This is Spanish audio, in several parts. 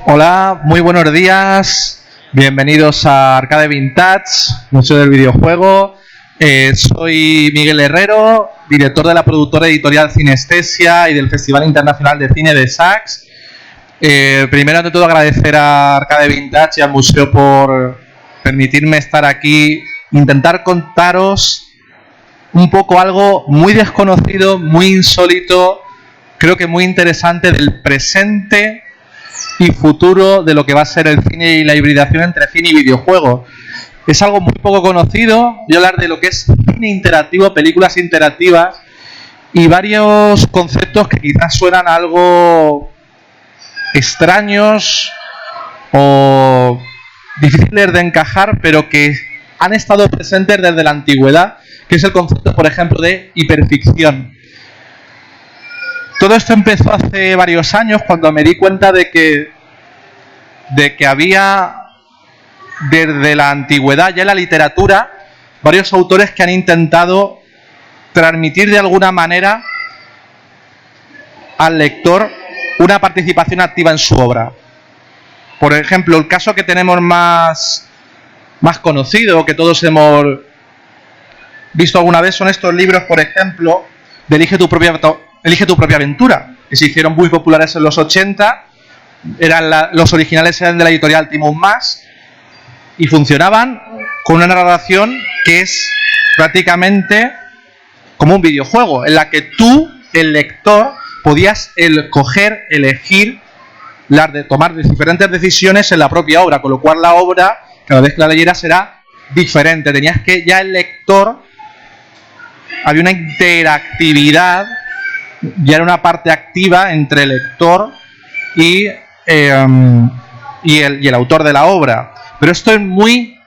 Hola, muy buenos días, bienvenidos a Arcade Vintage, Museo del Videojuego. Soy Miguel Herrero, director de la productora editorial Cinestesia y del Festival Internacional de Cine de Sacks. Primero de todo agradecer a Arcade Vintage y al museo por permitirme estar aquí, intentar contaros un poco algo muy desconocido, muy insólito, creo que muy interesante del presente y futuro de lo que va a ser el cine y la hibridación entre cine y videojuego. Es algo muy poco conocido. Voy a hablar de lo que es cine interactivo, películas interactivas y varios conceptos que quizás suenan algo extraños o difíciles de encajar, pero que han estado presentes desde la antigüedad, que es el concepto, por ejemplo, de hiperficción. Todo esto empezó hace varios años, cuando me di cuenta de que había, desde la antigüedad, ya en la literatura, varios autores que han intentado transmitir de alguna manera al lector una participación activa en su obra. Por ejemplo, el caso que tenemos más conocido, que todos hemos visto alguna vez, son estos libros, por ejemplo, de Elige tu propia aventura, que se hicieron muy populares en los 80. Los originales eran de la editorial Timon Mas y funcionaban con una narración que es prácticamente como un videojuego, en la que tú, el lector, podías elegir tomar diferentes decisiones en la propia obra, con lo cual la obra, cada vez que la leyeras, era diferente. Tenías que, ya el lector, había una interactividad, ya era una parte activa entre el lector y el autor de la obra. Pero esto es muy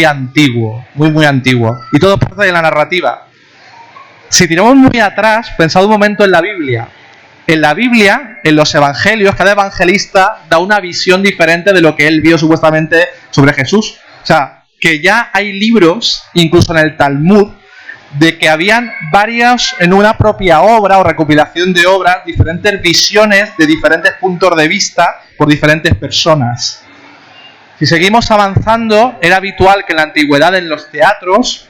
antiguo, muy antiguo, y todo parte de la narrativa. Si tiramos muy atrás, pensad un momento en la Biblia. En la Biblia, en los evangelios, cada evangelista da una visión diferente de lo que él vio supuestamente sobre Jesús. O sea, que ya hay libros, incluso en el Talmud, de que habían varios, en una propia obra o recopilación de obras, diferentes visiones de diferentes puntos de vista por diferentes personas. Si seguimos avanzando, era habitual que en la antigüedad, en los teatros,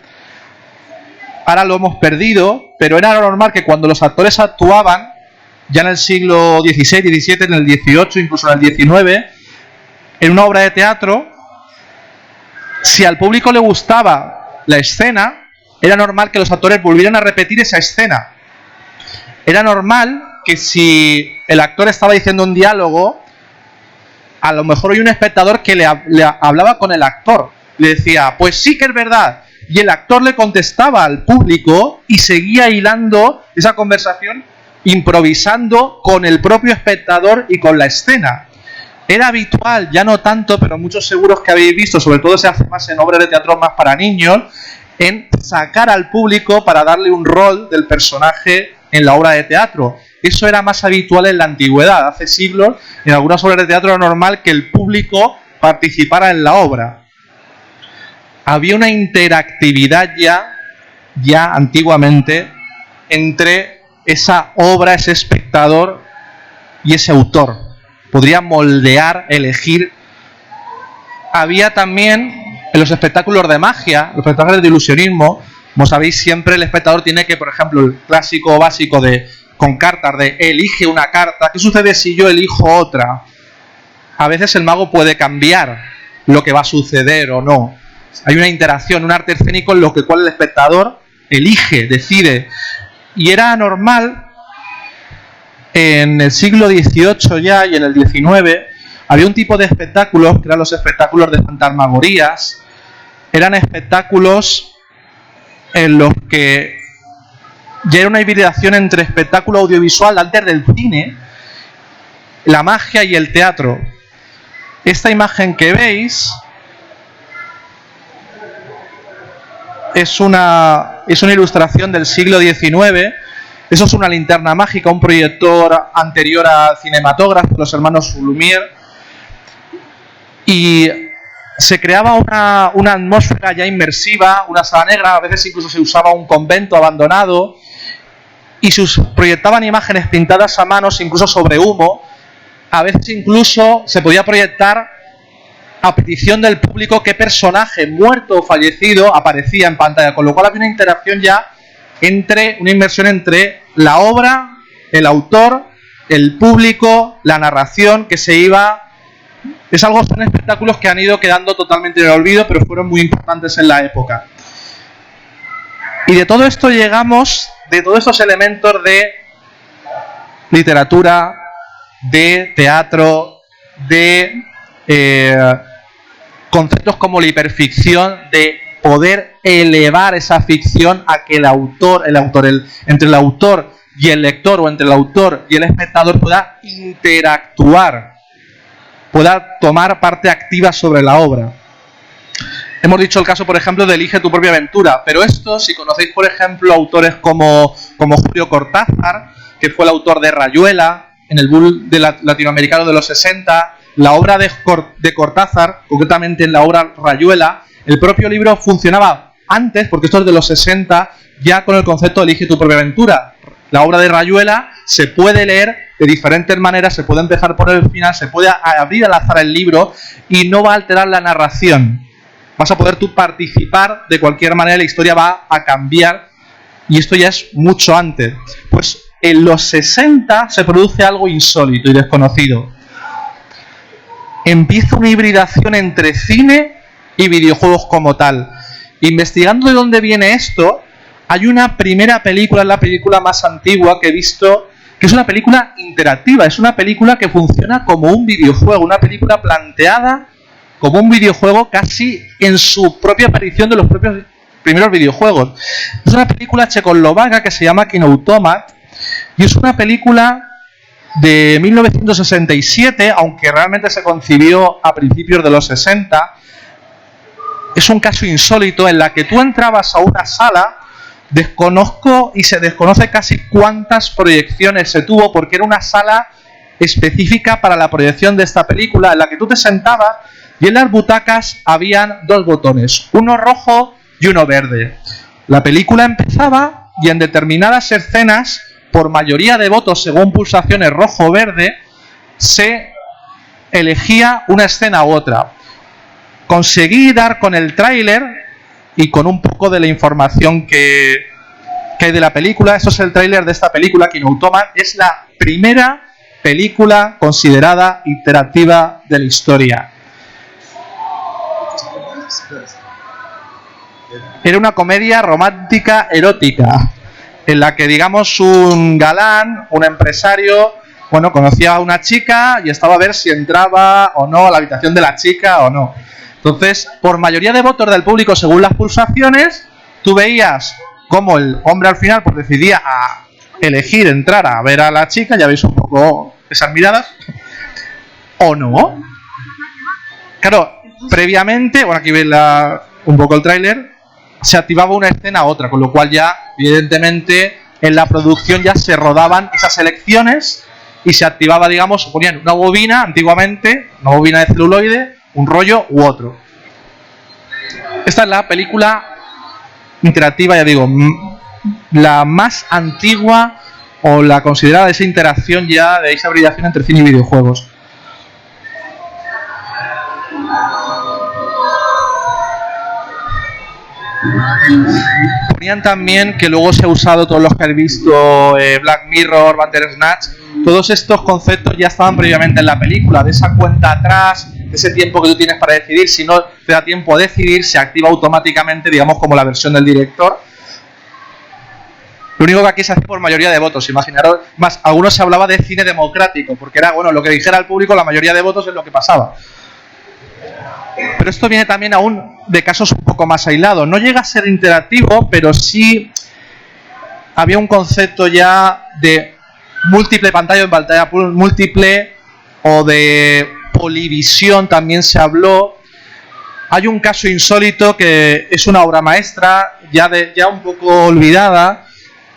ahora lo hemos perdido, pero era normal que cuando los actores actuaban, ya en el siglo XVI, XVII, en el XVIII, incluso en el XIX, en una obra de teatro, si al público le gustaba la escena, era normal que los actores volvieran a repetir esa escena. Era normal que si el actor estaba diciendo un diálogo, a lo mejor hay un espectador que le hablaba con el actor. Le decía, pues sí que es verdad. Y el actor le contestaba al público y seguía hilando esa conversación, improvisando con el propio espectador y con la escena. Era habitual, ya no tanto, pero muchos seguros que habéis visto, sobre todo se hace más en obras de teatro más para niños, en sacar al público para darle un rol del personaje en la obra de teatro. Eso era más habitual en la antigüedad. Hace siglos, en algunas obras de teatro era normal que el público participara en la obra. Había una interactividad ya antiguamente entre esa obra, ese espectador y ese autor. Podría moldear, elegir. Había también en los espectáculos de magia, los espectáculos de ilusionismo, como sabéis, siempre el espectador tiene que, por ejemplo, el clásico básico con cartas de elige una carta. ¿Qué sucede si yo elijo otra? A veces el mago puede cambiar lo que va a suceder o no. Hay una interacción, un arte escénico en lo cual el espectador elige, decide. Y era normal en el siglo XVIII ya y en el XIX. Había un tipo de espectáculos que eran los espectáculos de fantasmagorías. Eran espectáculos en los que ya era una hibridación entre espectáculo audiovisual antes del cine, la magia y el teatro. Esta imagen que veis es una ilustración del siglo XIX. Eso es una linterna mágica, un proyector anterior al cinematógrafo, los hermanos Lumière. Y se creaba una atmósfera ya inmersiva, una sala negra, a veces incluso se usaba un convento abandonado, y se proyectaban imágenes pintadas a mano, incluso sobre humo, a veces incluso se podía proyectar a petición del público qué personaje muerto o fallecido aparecía en pantalla, con lo cual había una interacción ya una inmersión entre la obra, el autor, el público, la narración que se iba. Son espectáculos que han ido quedando totalmente en el olvido, pero fueron muy importantes en la época. Y de todo esto llegamos, de todos estos elementos de literatura, de teatro, de conceptos como la hiperficción, de poder elevar esa ficción a que entre el autor y el lector, o entre el autor y el espectador, pueda interactuar, pueda tomar parte activa sobre la obra. Hemos dicho el caso, por ejemplo, de Elige tu propia aventura, pero esto, si conocéis, por ejemplo, autores como Julio Cortázar, que fue el autor de Rayuela, en el boom latinoamericano de los 60, la obra de Cortázar, concretamente en la obra Rayuela, el propio libro funcionaba antes, porque esto es de los 60, ya con el concepto de Elige tu propia aventura. La obra de Rayuela se puede leer de diferentes maneras, se puede empezar por el final, se puede abrir al azar el libro y no va a alterar la narración. Vas a poder tú participar de cualquier manera, la historia va a cambiar, y esto ya es mucho antes. Pues en los 60 se produce algo insólito y desconocido. Empieza una hibridación entre cine y videojuegos como tal. Investigando de dónde viene esto, hay una primera película, la película más antigua que he visto, que es una película interactiva, es una película que funciona como un videojuego, una película planteada como un videojuego casi en su propia aparición de los propios primeros videojuegos. Es una película checoslovaca que se llama Kinoutomat, y es una película de 1967, aunque realmente se concibió a principios de los 60. Es un caso insólito en la que tú entrabas a una sala, desconozco y se desconoce casi cuántas proyecciones se tuvo, porque era una sala específica para la proyección de esta película, en la que tú te sentabas y en las butacas habían dos botones, uno rojo y uno verde. La película empezaba y en determinadas escenas, por mayoría de votos según pulsaciones rojo o verde, se elegía una escena u otra. Conseguí dar con el tráiler y con un poco de la información que hay de la película. Esto es el tráiler de esta película, Kinoutomat. Es la primera película considerada interactiva de la historia. Era una comedia romántica erótica, en la que, digamos, un galán, un empresario, conocía a una chica y estaba a ver si entraba o no a la habitación de la chica o no. Entonces, por mayoría de votos del público, según las pulsaciones, tú veías cómo el hombre al final pues decidía a elegir entrar a ver a la chica, ya veis un poco esas miradas, o no. Claro, previamente, aquí veis un poco el tráiler, se activaba una escena a otra, con lo cual ya, evidentemente, en la producción ya se rodaban esas elecciones y se activaba, digamos, ponían una bobina, antiguamente, una bobina de celuloide, un rollo u otro. Esta es la película interactiva, ya digo, la más antigua o la considerada de esa interacción ya, de esa hibridación entre cine y videojuegos. Ponían también, que luego se ha usado, todos los que habéis visto Black Mirror, Bandersnatch, todos estos conceptos ya estaban previamente en la película, de esa cuenta atrás, de ese tiempo que tú tienes para decidir. Si no te da tiempo a decidir, se activa automáticamente, digamos, como la versión del director. Lo único que aquí se hace por mayoría de votos, imaginaros, más, algunos se hablaba de cine democrático, porque era, lo que dijera el público, la mayoría de votos es lo que pasaba. Pero esto viene también aún de casos un poco más aislados. No llega a ser interactivo, pero sí había un concepto ya de múltiple pantalla, en pantalla múltiple, o de polivisión también se habló. Hay un caso insólito que es una obra maestra, ya un poco olvidada,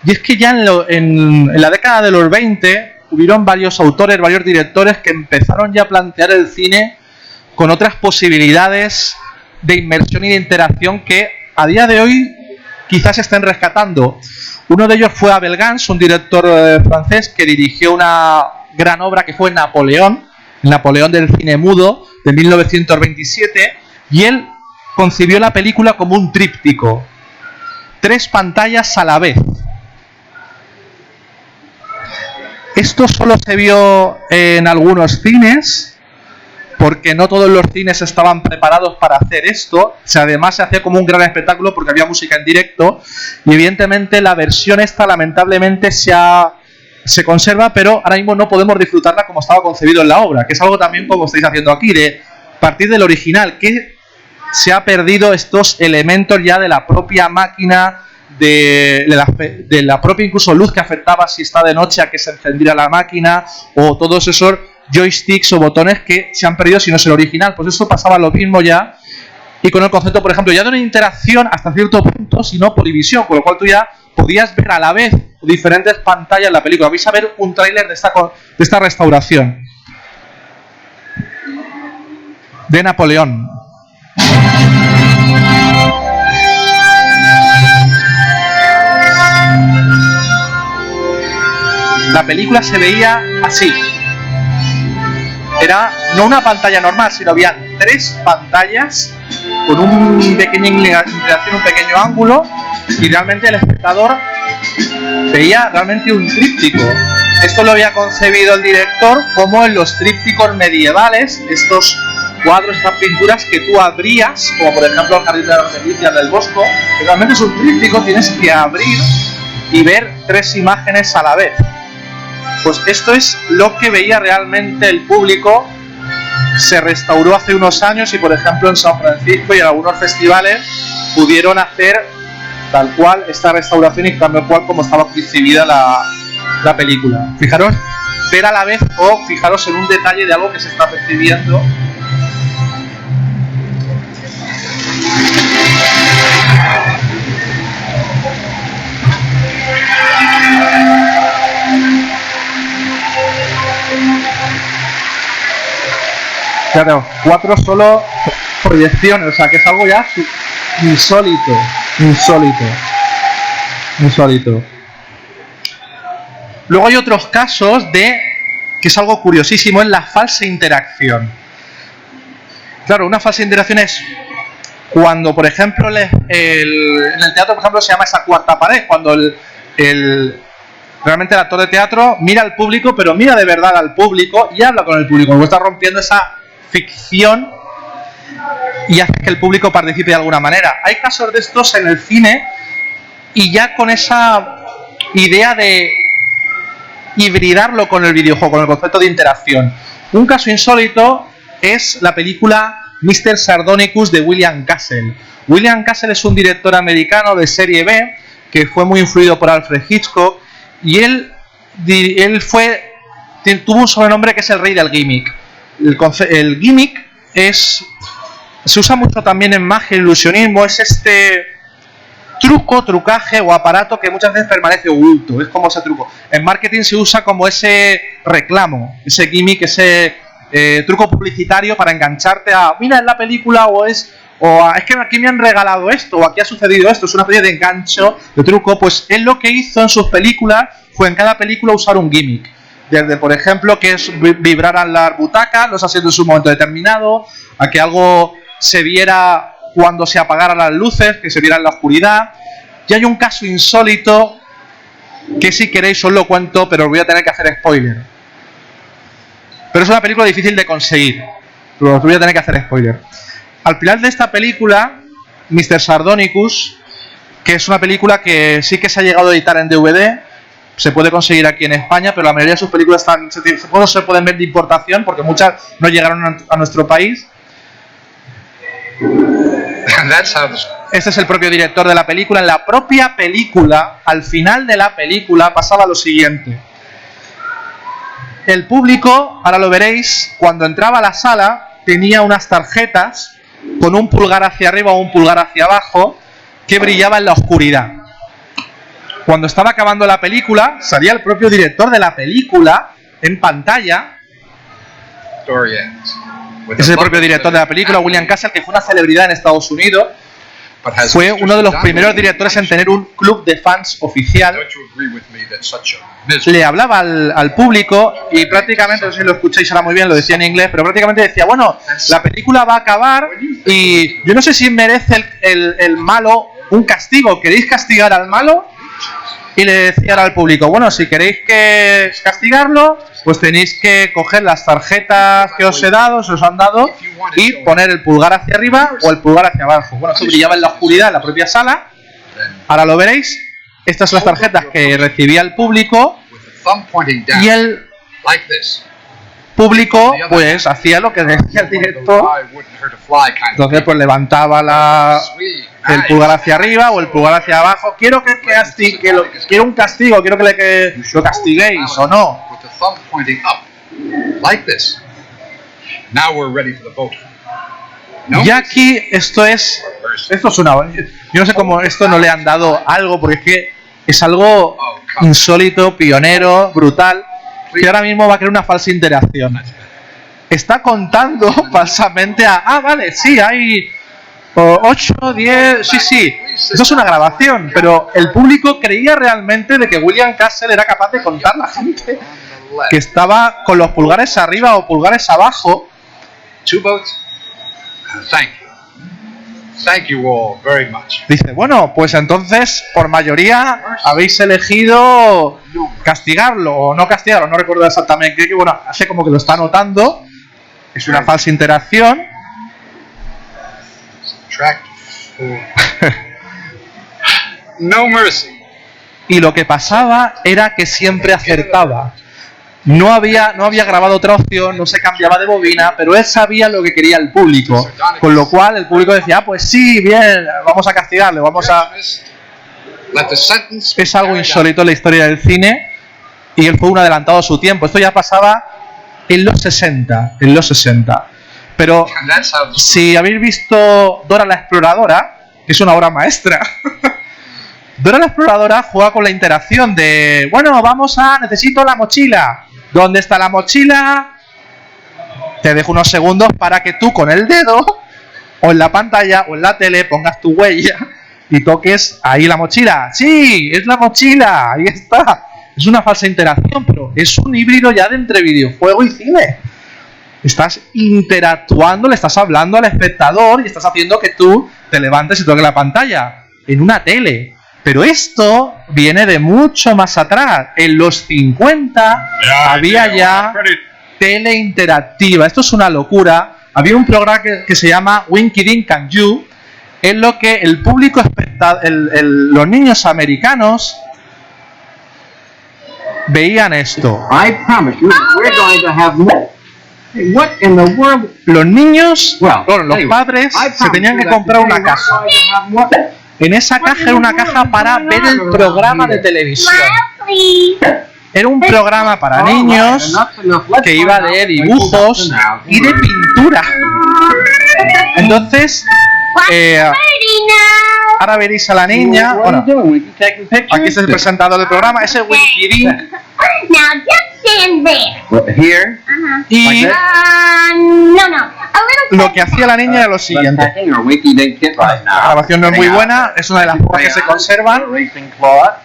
y es que ya en la década de los 20 hubieron varios autores, varios directores que empezaron ya a plantear el cine con otras posibilidades de inmersión y de interacción que a día de hoy quizás se estén rescatando. Uno de ellos fue Abel Gance, un director francés que dirigió una gran obra que fue Napoleón, Napoleón del cine mudo de 1927, y él concibió la película como un tríptico, 3 pantallas a la vez. Esto solo se vio en algunos cines, porque no todos los cines estaban preparados para hacer esto. O sea, además se hacía como un gran espectáculo porque había música en directo, y evidentemente la versión esta lamentablemente se conserva, pero ahora mismo no podemos disfrutarla como estaba concebido en la obra, que es algo también como estáis haciendo aquí, de partir del original, que se ha perdido estos elementos ya de la propia máquina, de la propia incluso luz que afectaba si está de noche a que se encendiera la máquina, o todos esos joysticks o botones que se han perdido si no es el original. Pues esto pasaba lo mismo ya, y con el concepto, por ejemplo, ya de una interacción hasta cierto punto, sino polivisión, con lo cual tú ya podías ver a la vez diferentes pantallas en la película. Vais a ver un tráiler de esta restauración de Napoleón. La película se veía así. Era no una pantalla normal, sino había 3 pantallas con un pequeña inclinación, un pequeño ángulo, y realmente el espectador veía realmente un tríptico. Esto lo había concebido el director como en los trípticos medievales, estos cuadros, estas pinturas que tú abrías, como por ejemplo el Jardín de las Delicias del Bosco, que realmente es un tríptico, tienes que abrir y ver 3 imágenes a la vez. Pues esto es lo que veía realmente el público. Se restauró hace unos años y, por ejemplo, en San Francisco y en algunos festivales pudieron hacer tal cual esta restauración y tal cual como estaba concebida la película. Fijaros, ver a la vez, o fijaros en un detalle de algo que se está percibiendo. Claro, 4 solo proyecciones, o sea que es algo ya insólito. Luego hay otros casos que es algo curiosísimo, es la falsa interacción. Claro, una falsa interacción es cuando, por ejemplo, en el teatro, por ejemplo, se llama esa cuarta pared, cuando realmente el actor de teatro mira al público, pero mira de verdad al público y habla con el público, luego está rompiendo esa ficción y hace que el público participe de alguna manera. Hay casos de estos en el cine, y ya con esa idea de hibridarlo con el videojuego, con el concepto de interacción. Un caso insólito es la película Mr. Sardonicus de William Castle. William Castle es un director americano de serie B que fue muy influido por Alfred Hitchcock, y él tuvo un sobrenombre que es el rey del gimmick. El gimmick se usa mucho también en magia, ilusionismo, es este trucaje o aparato que muchas veces permanece oculto, es como ese truco. En marketing se usa como ese reclamo, ese gimmick, ese truco publicitario para engancharte a, mira, en la película, es que aquí me han regalado esto, o aquí ha sucedido esto, es una especie de engancho, de truco. Pues él lo que hizo en sus películas fue en cada película usar un gimmick. Desde, por ejemplo, que vibraran las butacas, los asientos en un momento determinado, a que algo se viera cuando se apagaran las luces, que se viera en la oscuridad. Y hay un caso insólito que, si queréis os lo cuento, pero os voy a tener que hacer spoiler. Pero es una película difícil de conseguir, pero os voy a tener que hacer spoiler. Al final de esta película, Mr. Sardonicus, que es una película que sí que se ha llegado a editar en DVD, se puede conseguir aquí en España, pero la mayoría de sus películas no se pueden ver de importación porque muchas no llegaron a nuestro país. Este es el propio director de la película. En la propia película, al final de la película, pasaba lo siguiente. El público, ahora lo veréis, cuando entraba a la sala, tenía unas tarjetas con un pulgar hacia arriba o un pulgar hacia abajo que brillaba en la oscuridad. Cuando estaba acabando la película, salía el propio director de la película en pantalla. Es el propio director de la película, William Castle, que fue una celebridad en Estados Unidos. fue uno de los primeros directores en tener un club de fans oficial. Le hablaba al público y prácticamente, no sé si lo escucháis ahora muy bien, lo decía en inglés, pero prácticamente decía, bueno, la película va a acabar y yo no sé si merece el malo un castigo. ¿Queréis castigar al malo? Y le decía al público, bueno, si queréis que castigarlo, pues tenéis que coger las tarjetas que os he dado, se os han dado, y poner el pulgar hacia arriba o el pulgar hacia abajo. Bueno, esto brillaba en la oscuridad en la propia sala. Ahora lo veréis. Estas son las tarjetas que recibía el público y el público pues hacía lo que decía el director. Entonces pues levantaba el pulgar hacia arriba o el pulgar hacia abajo. Quiero quiero un castigo, quiero que lo castiguéis o no. Y aquí esto es una... Yo no sé cómo esto no le han dado algo, porque es que es algo insólito, pionero, brutal, que ahora mismo va a crear una falsa interacción. Está contando falsamente vale, sí, hay 8, 10, sí. Eso es una grabación, pero el público creía realmente de que William Castle era capaz de contar la gente que estaba con los pulgares arriba o pulgares abajo. Thank you all very much. Dice, bueno, pues entonces por mayoría habéis elegido castigarlo o no castigarlo, no recuerdo exactamente, creo que bueno, hace como que lo está anotando, es una falsa interacción. No mercy. Y lo que pasaba era que siempre acertaba. No había grabado otra opción, no se cambiaba de bobina, pero él sabía lo que quería el público. Con lo cual el público decía, pues sí, bien, vamos a castigarle, Es algo insólito en la historia del cine y él fue un adelantado a su tiempo. Esto ya pasaba en los 60. Pero si habéis visto Dora la Exploradora, que es una obra maestra, Dora la Exploradora juega con la interacción de, bueno, necesito la mochila. ¿Dónde está la mochila? Te dejo unos segundos para que tú con el dedo o en la pantalla o en la tele pongas tu huella y toques ahí la mochila. Sí, es la mochila, ahí está. Es una falsa interacción, pero es un híbrido ya de entre videojuego y cine. Estás interactuando, le estás hablando al espectador y estás haciendo que tú te levantes y toques la pantalla en una tele. Pero esto viene de mucho más atrás. En los 50 había ya tele interactiva. Esto es una locura. Había un programa que se llama Winky Dink and You, en lo que el público, los niños americanos veían esto. Los niños, los padres se tenían que comprar una caja. En esa caja era una caja para ver el programa de televisión. Era un programa para niños que iba de dibujos y de pintura. Entonces, ahora veréis a la niña. Bueno, aquí es el presentador del programa, ese Winky Dink. Y lo que hacía la niña era lo siguiente. La grabación no es muy buena, es una de las pocas que se conservan.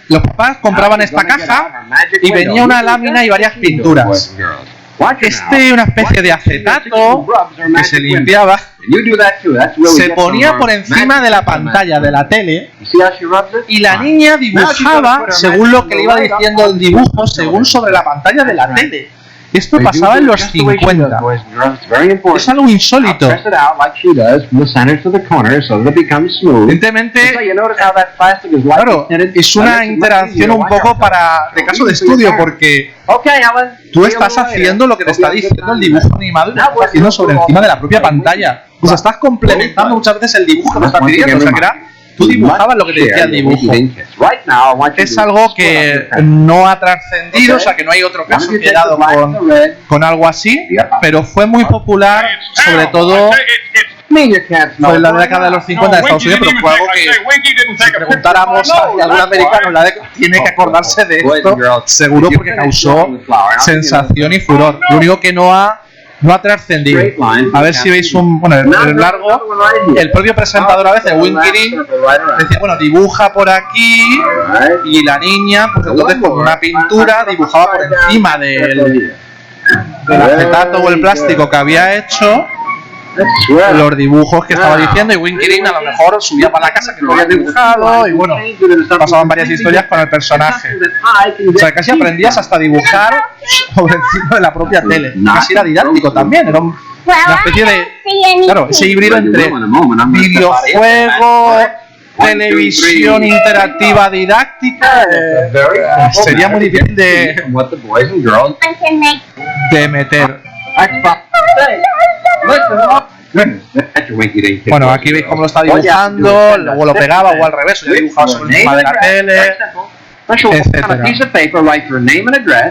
Los papás compraban esta caja y venía una lámina y varias pinturas. Una especie de acetato que se limpiaba, se ponía por encima de la pantalla de la tele y la niña dibujaba según lo que le iba diciendo el dibujo, según sobre la pantalla de la tele. Esto pasaba en los 50. Es algo insólito. Evidentemente, claro, es una interacción un poco de caso de estudio, porque tú estás haciendo lo que te está diciendo el dibujo animado y lo estás haciendo sobre encima de la propia pantalla. O sea, estás complementando muchas veces el dibujo que te está pidiendo. O sea, que tú dibujabas lo que te decía el dibujo. Es algo que no ha trascendido, o sea que no hay otro caso que haya dado con algo así, pero fue muy popular, sobre todo en la década de los 50 de Estados Unidos, pero fue algo que si preguntáramos a algún americano tiene que acordarse de esto, seguro, porque causó sensación y furor. Lo único que no ha no ha trascendido. A ver si veis el largo. El propio presentador a veces, Winkirin, decía, bueno, dibuja por aquí, y la niña, pues entonces con una pintura dibujaba por encima del acetato o el plástico que había hecho los dibujos que estaba diciendo, y Winkirin a lo mejor subía para la casa que lo había dibujado, y bueno, pasaban varias historias con el personaje. O sea, casi aprendías hasta dibujar por encima de la propia tele. Casi era didáctico también, era una especie de, claro, ese híbrido entre videojuego, televisión interactiva didáctica. Sería muy difícil de meter. Bueno, aquí veis cómo lo está dibujando, luego lo pegaba o al revés, lo dibujaba sobre encima de la tele, etcétera.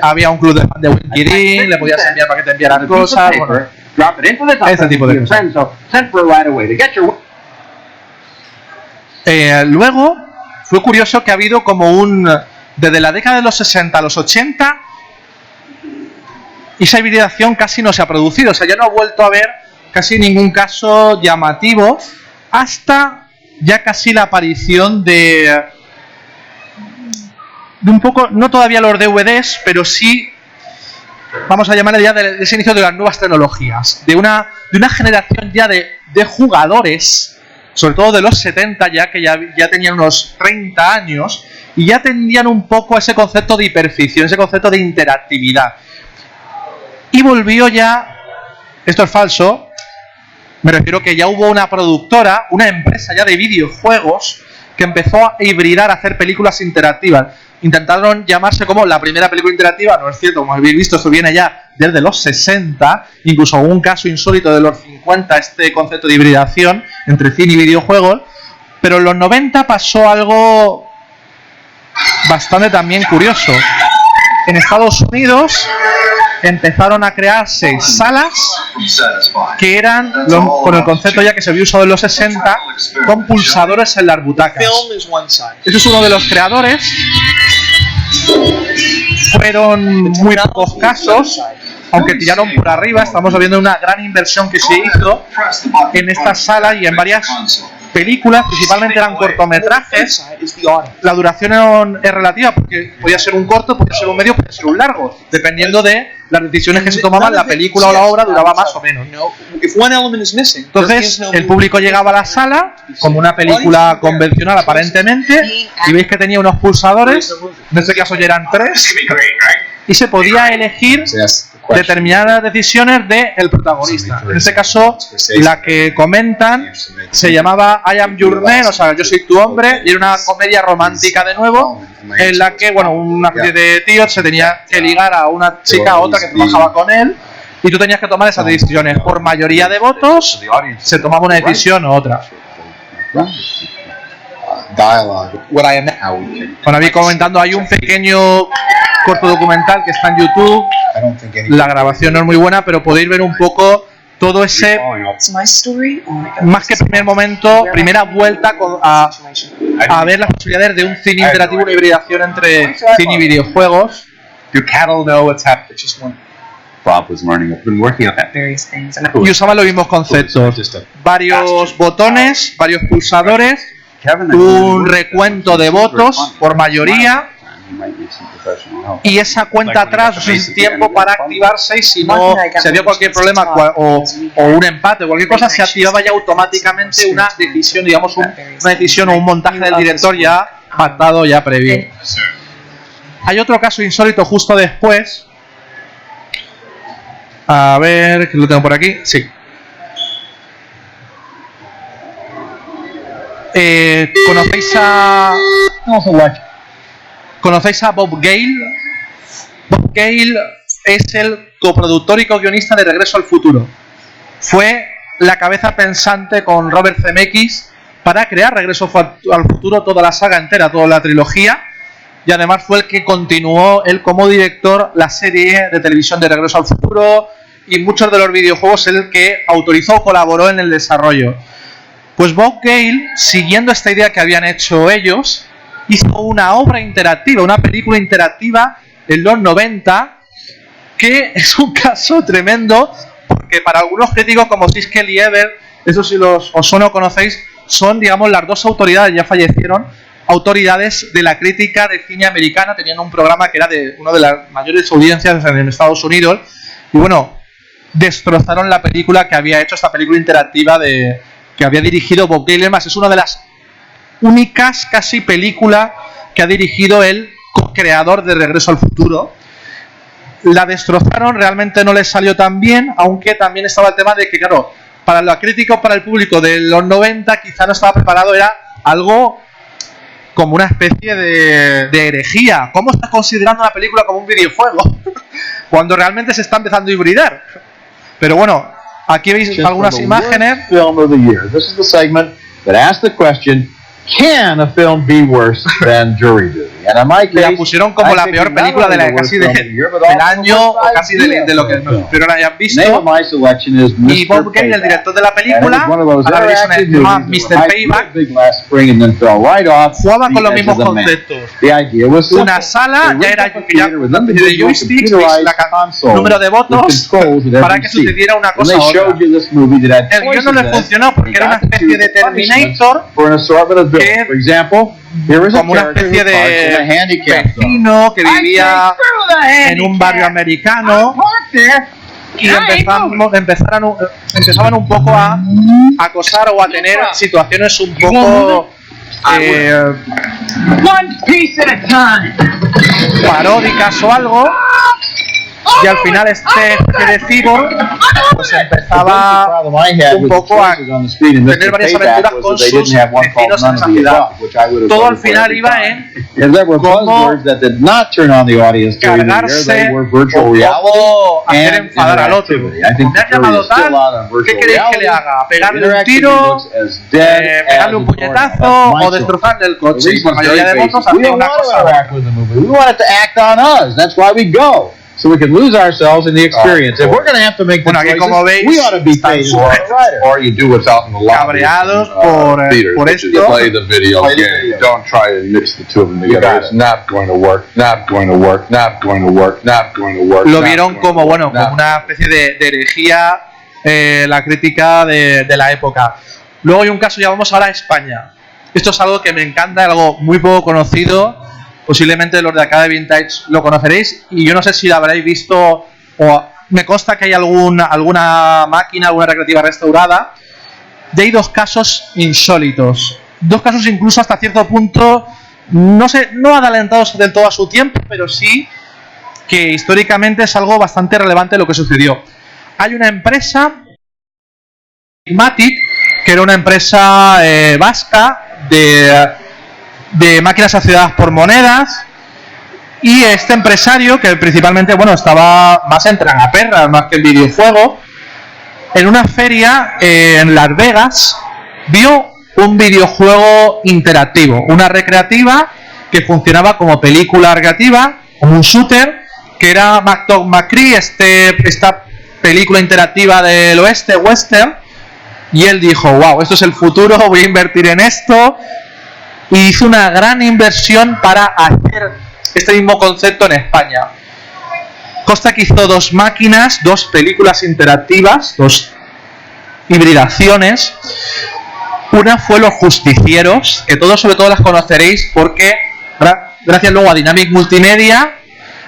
Había un club de fan de Winkirin, le podías enviar para que te enviaran cosas, bueno, ese tipo de cosas. Luego, fue curioso que ha habido como desde la década de los 60 a los 80, esa hibridación casi no se ha producido, o sea, ya no ha vuelto a haber casi ningún caso llamativo hasta ya casi la aparición de un poco, no todavía los DVDs, pero sí, vamos a llamarle ya de ese inicio de las nuevas tecnologías, de una generación ya de jugadores, sobre todo de los 70 ya, que ya tenían unos 30 años, y ya tendían un poco ese concepto de hiperficción, ese concepto de interactividad. Y volvió ya, esto es falso, me refiero que ya hubo una productora, una empresa ya de videojuegos que empezó a hibridar, a hacer películas interactivas. Intentaron llamarse como la primera película interactiva, no es cierto, como habéis visto, esto viene ya desde los 60, incluso hubo un caso insólito de los 50, este concepto de hibridación entre cine y videojuegos, pero en los 90 pasó algo bastante también curioso. En Estados Unidos empezaron a crearse salas que eran, con el concepto ya que se había usado en los 60, con pulsadores en las butacas. Ese es uno de los creadores. Fueron muy pocos casos, aunque tiraron por arriba. Estamos viendo una gran inversión que se hizo en esta sala y en varias películas, principalmente eran cortometrajes. La duración es relativa porque podía ser un corto, podía ser un medio, podía ser un largo, dependiendo de las decisiones que se tomaban. La película o la obra duraba más o menos. Entonces el público llegaba a la sala como una película convencional aparentemente, y veis que tenía unos pulsadores, en este caso ya eran 3, y se podía elegir determinadas decisiones del protagonista. En este caso, la que comentan se llamaba I Am Your Man, o sea, yo soy tu hombre, y era una comedia romántica de nuevo, en la que, bueno, una especie de tío se tenía que ligar a una chica, a otra que trabajaba con él, y tú tenías que tomar esas decisiones. Por mayoría de votos, se tomaba una decisión u otra. Bueno, había comentando, hay un pequeño corto documental que está en YouTube. La grabación no es muy buena, pero podéis ver un poco todo ese, más que primer momento, primera vuelta a ver las posibilidades de un cine interactivo, una hibridación entre cine y videojuegos. Y usaban los mismos conceptos, varios botones, varios pulsadores, un recuento de votos por mayoría, y esa cuenta atrás, un tiempo para activarse, y si no, si había cualquier problema o un empate o cualquier cosa, se activaba ya automáticamente una decisión, digamos una decisión o un montaje del director ya pactado, ya previo. Hay otro caso insólito justo después. A ver, que lo tengo por aquí. Sí. ¿Conocéis a Bob Gale? Bob Gale es el coproductor y co-guionista de Regreso al Futuro. Fue la cabeza pensante con Robert Zemeckis para crear Regreso al Futuro, toda la saga entera, toda la trilogía, y además fue el que continuó él como director la serie de televisión de Regreso al Futuro y muchos de los videojuegos, el que autorizó o colaboró en el desarrollo. Pues Bob Gale, siguiendo esta idea que habían hecho ellos, hizo una obra interactiva, una película interactiva en los 90, que es un caso tremendo, que para algunos críticos como Siskel y Ebert, eso si os suena o conocéis, son, digamos, las dos autoridades, ya fallecieron, autoridades de la crítica de cine americana. Tenían un programa que era de una de las mayores audiencias en Estados Unidos, y bueno, destrozaron la película que había hecho, esta película interactiva que había dirigido Bob Gale. Más, es una de las únicas casi películas que ha dirigido el co-creador de Regreso al Futuro. La destrozaron, realmente no les salió tan bien, aunque también estaba el tema de que, claro, para los críticos, para el público de los 90 quizá no estaba preparado, era algo como una especie de herejía. ¿Cómo estás considerando la película como un videojuego? Cuando realmente se está empezando a hibridar. Pero bueno, aquí veis algunas imágenes. Film of the year. This is the segment that asks the question, can a film be worse than Jury Duty? And in my case, la pusieron como la peor película de la, casi del año, o casi de lo que nos hayan visto. Y Bob Gale, el director de la película, a la versión se llama Mr. Payback, jugaba con los mismos conceptos. Una sala, ya era de joysticks, número de votos, para que sucediera una cosa u otra. El guión no le funcionó porque era una especie de Terminator, que como una especie de vecino que vivía en un barrio americano, y empezaban un poco a acosar o a tener situaciones un poco paródicas o algo, y al final este cyborg pues empezaba un poco a tener varias aventuras con sus vecinos en esa ciudad. Todo al final iba en cómo cargarse o cómo hacer enfadar al otro. Me has llamado tal, ¿qué queréis que le haga? ¿Pegarle un tiro? ¿Pegarle un puñetazo? ¿O destrozarle el coche? Y por mayoría de votos hacía una cosa. So we can lose ourselves in the experience. If we're going to have to make the choices, como veis, we ought to be paid for it. Or you do what's out in the lobby. Cabreados por esto. Play the video game. Don't try to mix the two of them together. It's not going to work. Not going to work. Not going to work. Not going to work. Lo vieron como como una especie de herejía, la crítica de la época. Luego hay un caso, ya vamos ahora a España. Esto es algo que me encanta, algo muy poco conocido. Posiblemente los de acá de Vintage lo conoceréis, y yo no sé si lo habréis visto, o me consta que hay alguna máquina, alguna recreativa restaurada. Y hay dos casos insólitos, dos casos incluso hasta cierto punto, no adelantados del todo a su tiempo, pero sí que históricamente es algo bastante relevante lo que sucedió. Hay una empresa, Matic, que era una empresa vasca de máquinas asociadas por monedas, y este empresario, que principalmente estaba más en tragaperras más que en videojuego, en una feria en Las Vegas vio un videojuego interactivo, una recreativa que funcionaba como película recreativa, como un shooter, que era McDog McCree, esta película interactiva del oeste, western, y él dijo, wow, esto es el futuro, voy a invertir en esto. Y hizo una gran inversión para hacer este mismo concepto en España. Costa que hizo dos máquinas, dos películas interactivas, dos hibridaciones. Una fue Los Justicieros, que todos sobre todo las conoceréis porque gracias luego a Dynamic Multimedia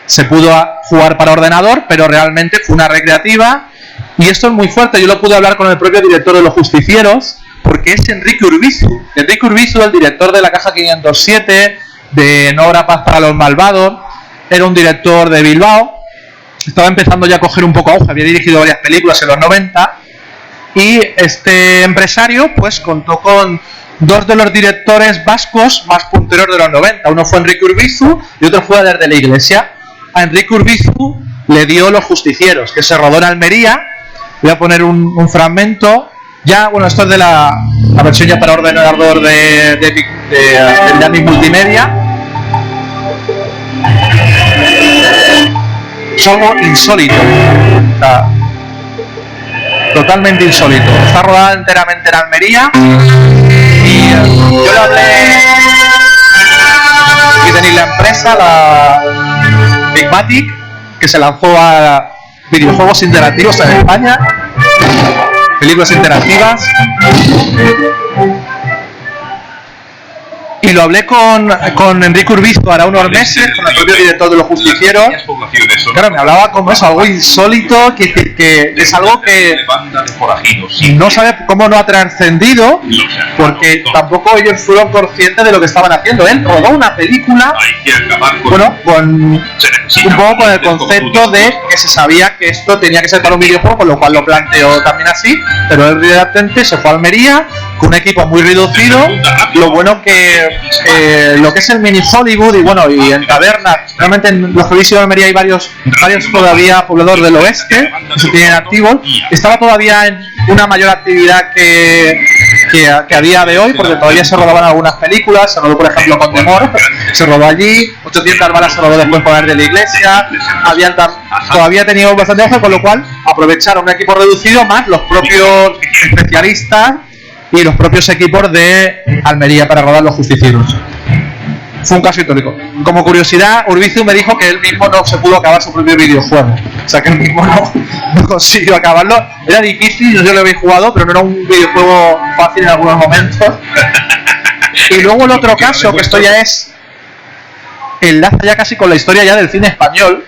se pudo jugar para ordenador, pero realmente fue una recreativa. Y esto es muy fuerte, yo lo pude hablar con el propio director de Los Justicieros, porque es Enrique Urbizu. Enrique Urbizu, el director de La Caja 507, de No habrá paz para los malvados, era un director de Bilbao, estaba empezando ya a coger un poco auge, había dirigido varias películas en los 90, y este empresario pues contó con dos de los directores vascos más punteros de los 90. Uno fue Enrique Urbizu y otro fue Aler de la Iglesia. A Enrique Urbizu le dio Los Justicieros, que se rodó en Almería. Voy a poner un fragmento. Ya, esto es de la versión ya para ordenador de Dynamic Multimedia. Es algo insólito. O sea, totalmente insólito. Está rodada enteramente en Almería. Y yo le hablé. Aquí tenéis la empresa, la Big Matic, que se lanzó a videojuegos interactivos en España. películas interactivas. Y lo hablé con Enrique Urbizo ahora unos meses, con el propio director de Los Justicieros. Claro, me hablaba como eso, algo insólito, que es algo que no sabe cómo no ha trascendido, porque tampoco ellos fueron conscientes de lo que estaban haciendo. Él rodó una película, bueno, un poco con el concepto de que se sabía que esto tenía que ser para un videojuego, con lo cual lo planteó también así, pero él realmente se fue a Almería con un equipo muy reducido. Lo bueno que lo que es el mini Hollywood y bueno, y en tabernas, realmente en los servicios de Almería hay varios todavía pobladores del oeste que se tienen activos. Estaba todavía en una mayor actividad que a día de hoy, porque todavía se rodaban algunas películas. Se rodó por ejemplo con Temor, se rodó allí, 800 balas se rodó después con Aler de la Iglesia. Todavía tenido bastante auge, con lo cual aprovecharon un equipo reducido más los propios especialistas y los propios equipos de Almería para rodar Los Justicieros. Fue un caso histórico. Como curiosidad, Urbizu me dijo que él mismo no se pudo acabar su propio videojuego. O sea, que él mismo no consiguió acabarlo. Era difícil, yo lo había jugado, pero no era un videojuego fácil en algunos momentos. Y luego el otro caso, que esto ya es enlaza ya casi con la historia ya del cine español,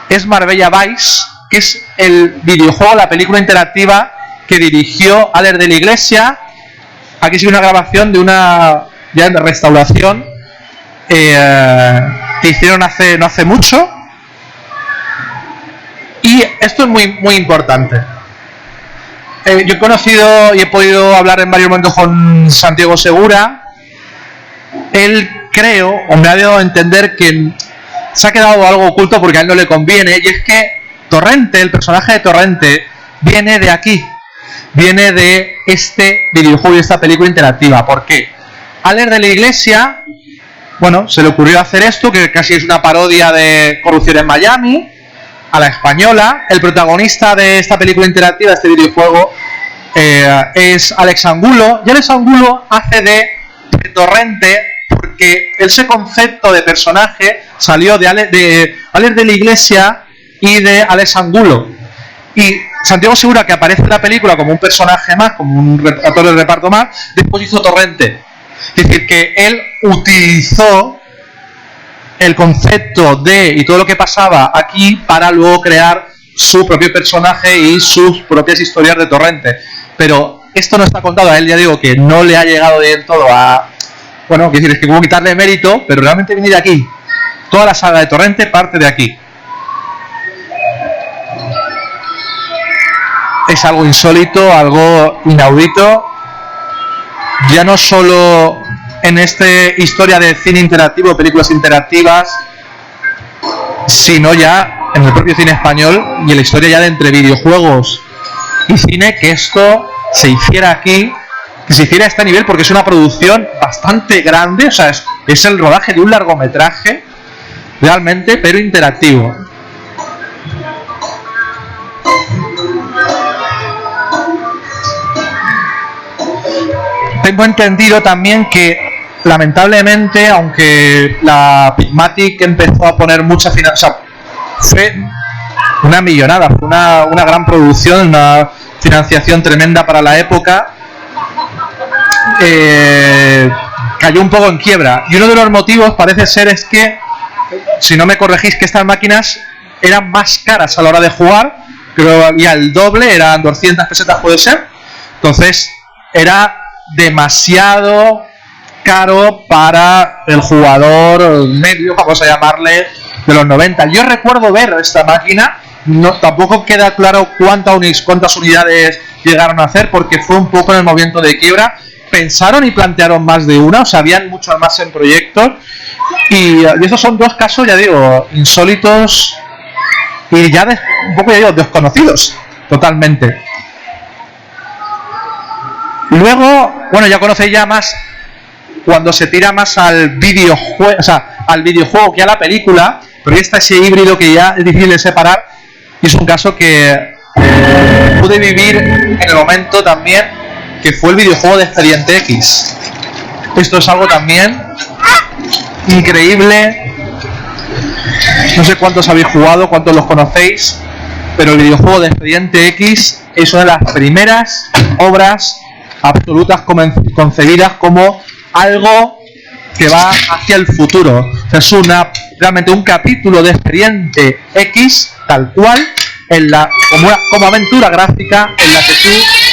es Marbella Vice, que es el videojuego, la película interactiva que dirigió Aler de la Iglesia. Aquí sigue una grabación de una ya de restauración que hicieron no hace mucho. Y esto es muy importante. Yo he conocido y he podido hablar en varios momentos con Santiago Segura. Él creo, o me ha dado a entender que se ha quedado algo oculto porque a él no le conviene, y es que Torrente, el personaje de Torrente, viene de aquí. Viene de este videojuego y esta película interactiva. ¿Por qué? Aler de la Iglesia, bueno, se le ocurrió hacer esto, que casi es una parodia de Corrupción en Miami, a la española. El protagonista de esta película interactiva, de este videojuego, es Alex Angulo. Y Alex Angulo hace de Torrente porque ese concepto de personaje salió de Aler de la Iglesia y de Alex Angulo. Y Santiago Segura, que aparece en la película como un personaje más, como un actor de reparto más, después hizo Torrente. Es decir, que él utilizó el concepto de y todo lo que pasaba aquí para luego crear su propio personaje y sus propias historias de Torrente. Pero esto no está contado. A él ya digo que no le ha llegado del todo a... Bueno, quiero decir, es que hubo que quitarle mérito, pero realmente viene de aquí. Toda la saga de Torrente parte de aquí. Es algo insólito, algo inaudito, ya no solo en esta historia de cine interactivo, películas interactivas, sino ya en el propio cine español y en la historia ya de entre videojuegos y cine, que esto se hiciera aquí, que se hiciera a este nivel, porque es una producción bastante grande. O sea, es el rodaje de un largometraje realmente, pero interactivo. Tengo entendido también que, lamentablemente, aunque la Pigmatic empezó a poner mucha financiación, fue una millonada, fue una gran producción, una financiación tremenda para la época, cayó un poco en quiebra. Y uno de los motivos parece ser es que, si no me corregís, que estas máquinas eran más caras a la hora de jugar. Creo que había el doble, eran 200 pesetas puede ser. Entonces era demasiado caro para el jugador medio, vamos a llamarle, de los 90. Yo recuerdo ver esta máquina, tampoco queda claro cuántas unidades llegaron a hacer, porque fue un poco en el movimiento de quiebra. Pensaron y plantearon más de una, o sea, habían muchos más en proyectos, y esos son dos casos, ya digo, insólitos y ya un poco, ya digo, desconocidos totalmente. Luego, bueno, ya conocéis ya más cuando se tira más al videojuego, o sea, al videojuego que a la película, pero está ese híbrido que ya es difícil de separar, y es un caso que pude vivir en el momento también, que fue el videojuego de Expediente X. Esto es algo también increíble. No sé cuántos habéis jugado, cuántos los conocéis. pero el videojuego de Expediente X es una de las primeras obras absolutas concebidas como algo que va hacia el futuro. O sea, es realmente un capítulo de Expediente X tal cual, como aventura gráfica en la que tú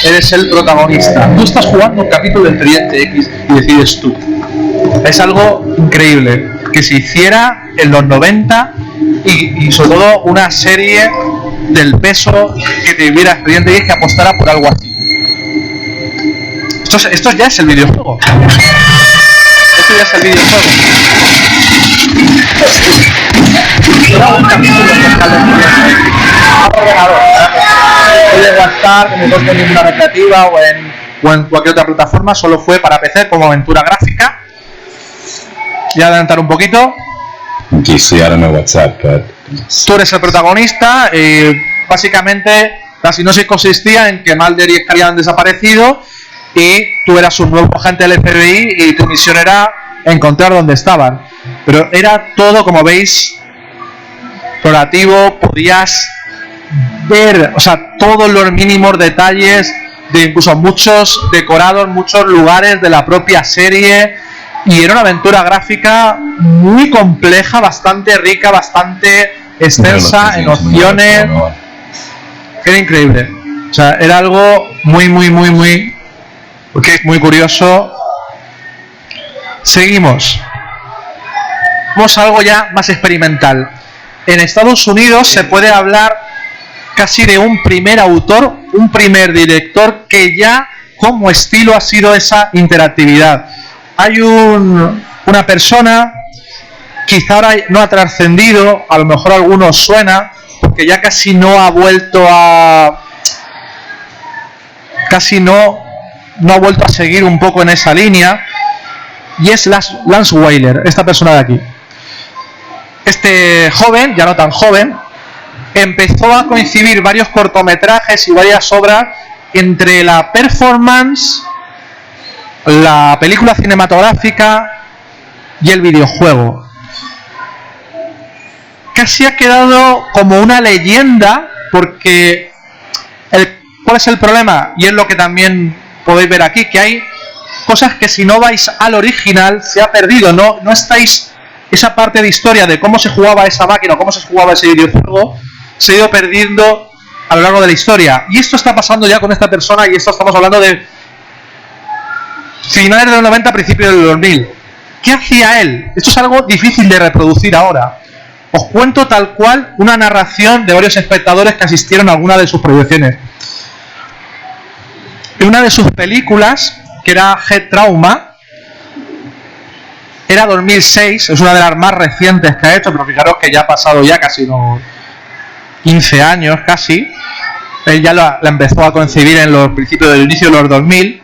eres el protagonista. Tú estás jugando un capítulo de Expediente X y decides tú. Es algo increíble que se hiciera en los 90 y sobre todo una serie del peso que tuviera Expediente X que apostara por algo así. Esto ya es el videojuego. Esto ya es el videojuego. Era un capítulo especial de ordenador. Puede gastar como no en ninguna recreativa o en cualquier otra plataforma, solo fue para PC como aventura gráfica. Voy a adelantar un poquito. Okay, so I don't know what's up, but Tú eres el protagonista. Básicamente la sinopsis consistía en que Mulder y Scully habían desaparecido y tú eras un nuevo agente del FBI y tu misión era encontrar dónde estaban. Pero era todo, como veis, explorativo. Podías ver, o sea, todos los mínimos detalles de incluso muchos decorados, muchos lugares de la propia serie. Y era una aventura gráfica muy compleja, bastante rica, bastante extensa en opciones. Era increíble. O sea, era algo muy curioso. Seguimos. Vamos a algo ya más experimental. En Estados Unidos se puede hablar casi de un primer autor, un primer director que ya como estilo ha sido esa interactividad. Hay una persona, quizá ahora no ha trascendido, a lo mejor a algunos suena, porque ya casi no ha vuelto a... Casi no ha vuelto a seguir un poco en esa línea, y es Lance Weiler, esta persona de aquí. Este joven, ya no tan joven, empezó a coincidir varios cortometrajes y varias obras entre la performance, la película cinematográfica y el videojuego. Casi ha quedado como una leyenda porque ¿cuál es el problema? Y es lo que también podéis ver aquí, que hay cosas que si no vais al original se ha perdido, no estáis, esa parte de historia de cómo se jugaba esa máquina o cómo se jugaba ese videojuego se ha ido perdiendo a lo largo de la historia. Y esto está pasando ya con esta persona, y esto estamos hablando de finales de los 90, principios del 2000. ¿Qué hacía él? Esto es algo difícil de reproducir ahora. Os cuento tal cual una narración de varios espectadores que asistieron a alguna de sus proyecciones. En una de sus películas, que era Head Trauma, era 2006, es una de las más recientes que ha hecho, pero fijaros que ya ha pasado ya casi unos 15 años casi. Él ya la empezó a concebir en los principios del inicio de los 2000.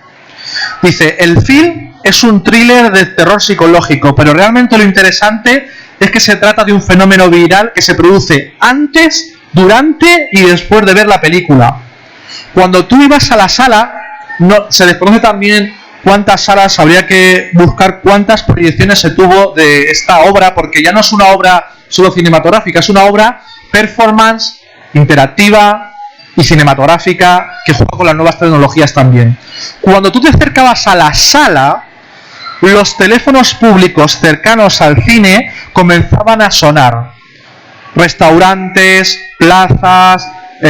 Dice, el film es un thriller de terror psicológico, pero realmente lo interesante es que se trata de un fenómeno viral que se produce antes, durante y después de ver la película. Cuando tú ibas a la sala, se desconoce también cuántas salas, habría que buscar cuántas proyecciones se tuvo de esta obra, porque ya no es una obra solo cinematográfica, es una obra performance, interactiva y cinematográfica que juega con las nuevas tecnologías también. Cuando tú te acercabas a la sala, los teléfonos públicos cercanos al cine comenzaban a sonar. Restaurantes, plazas,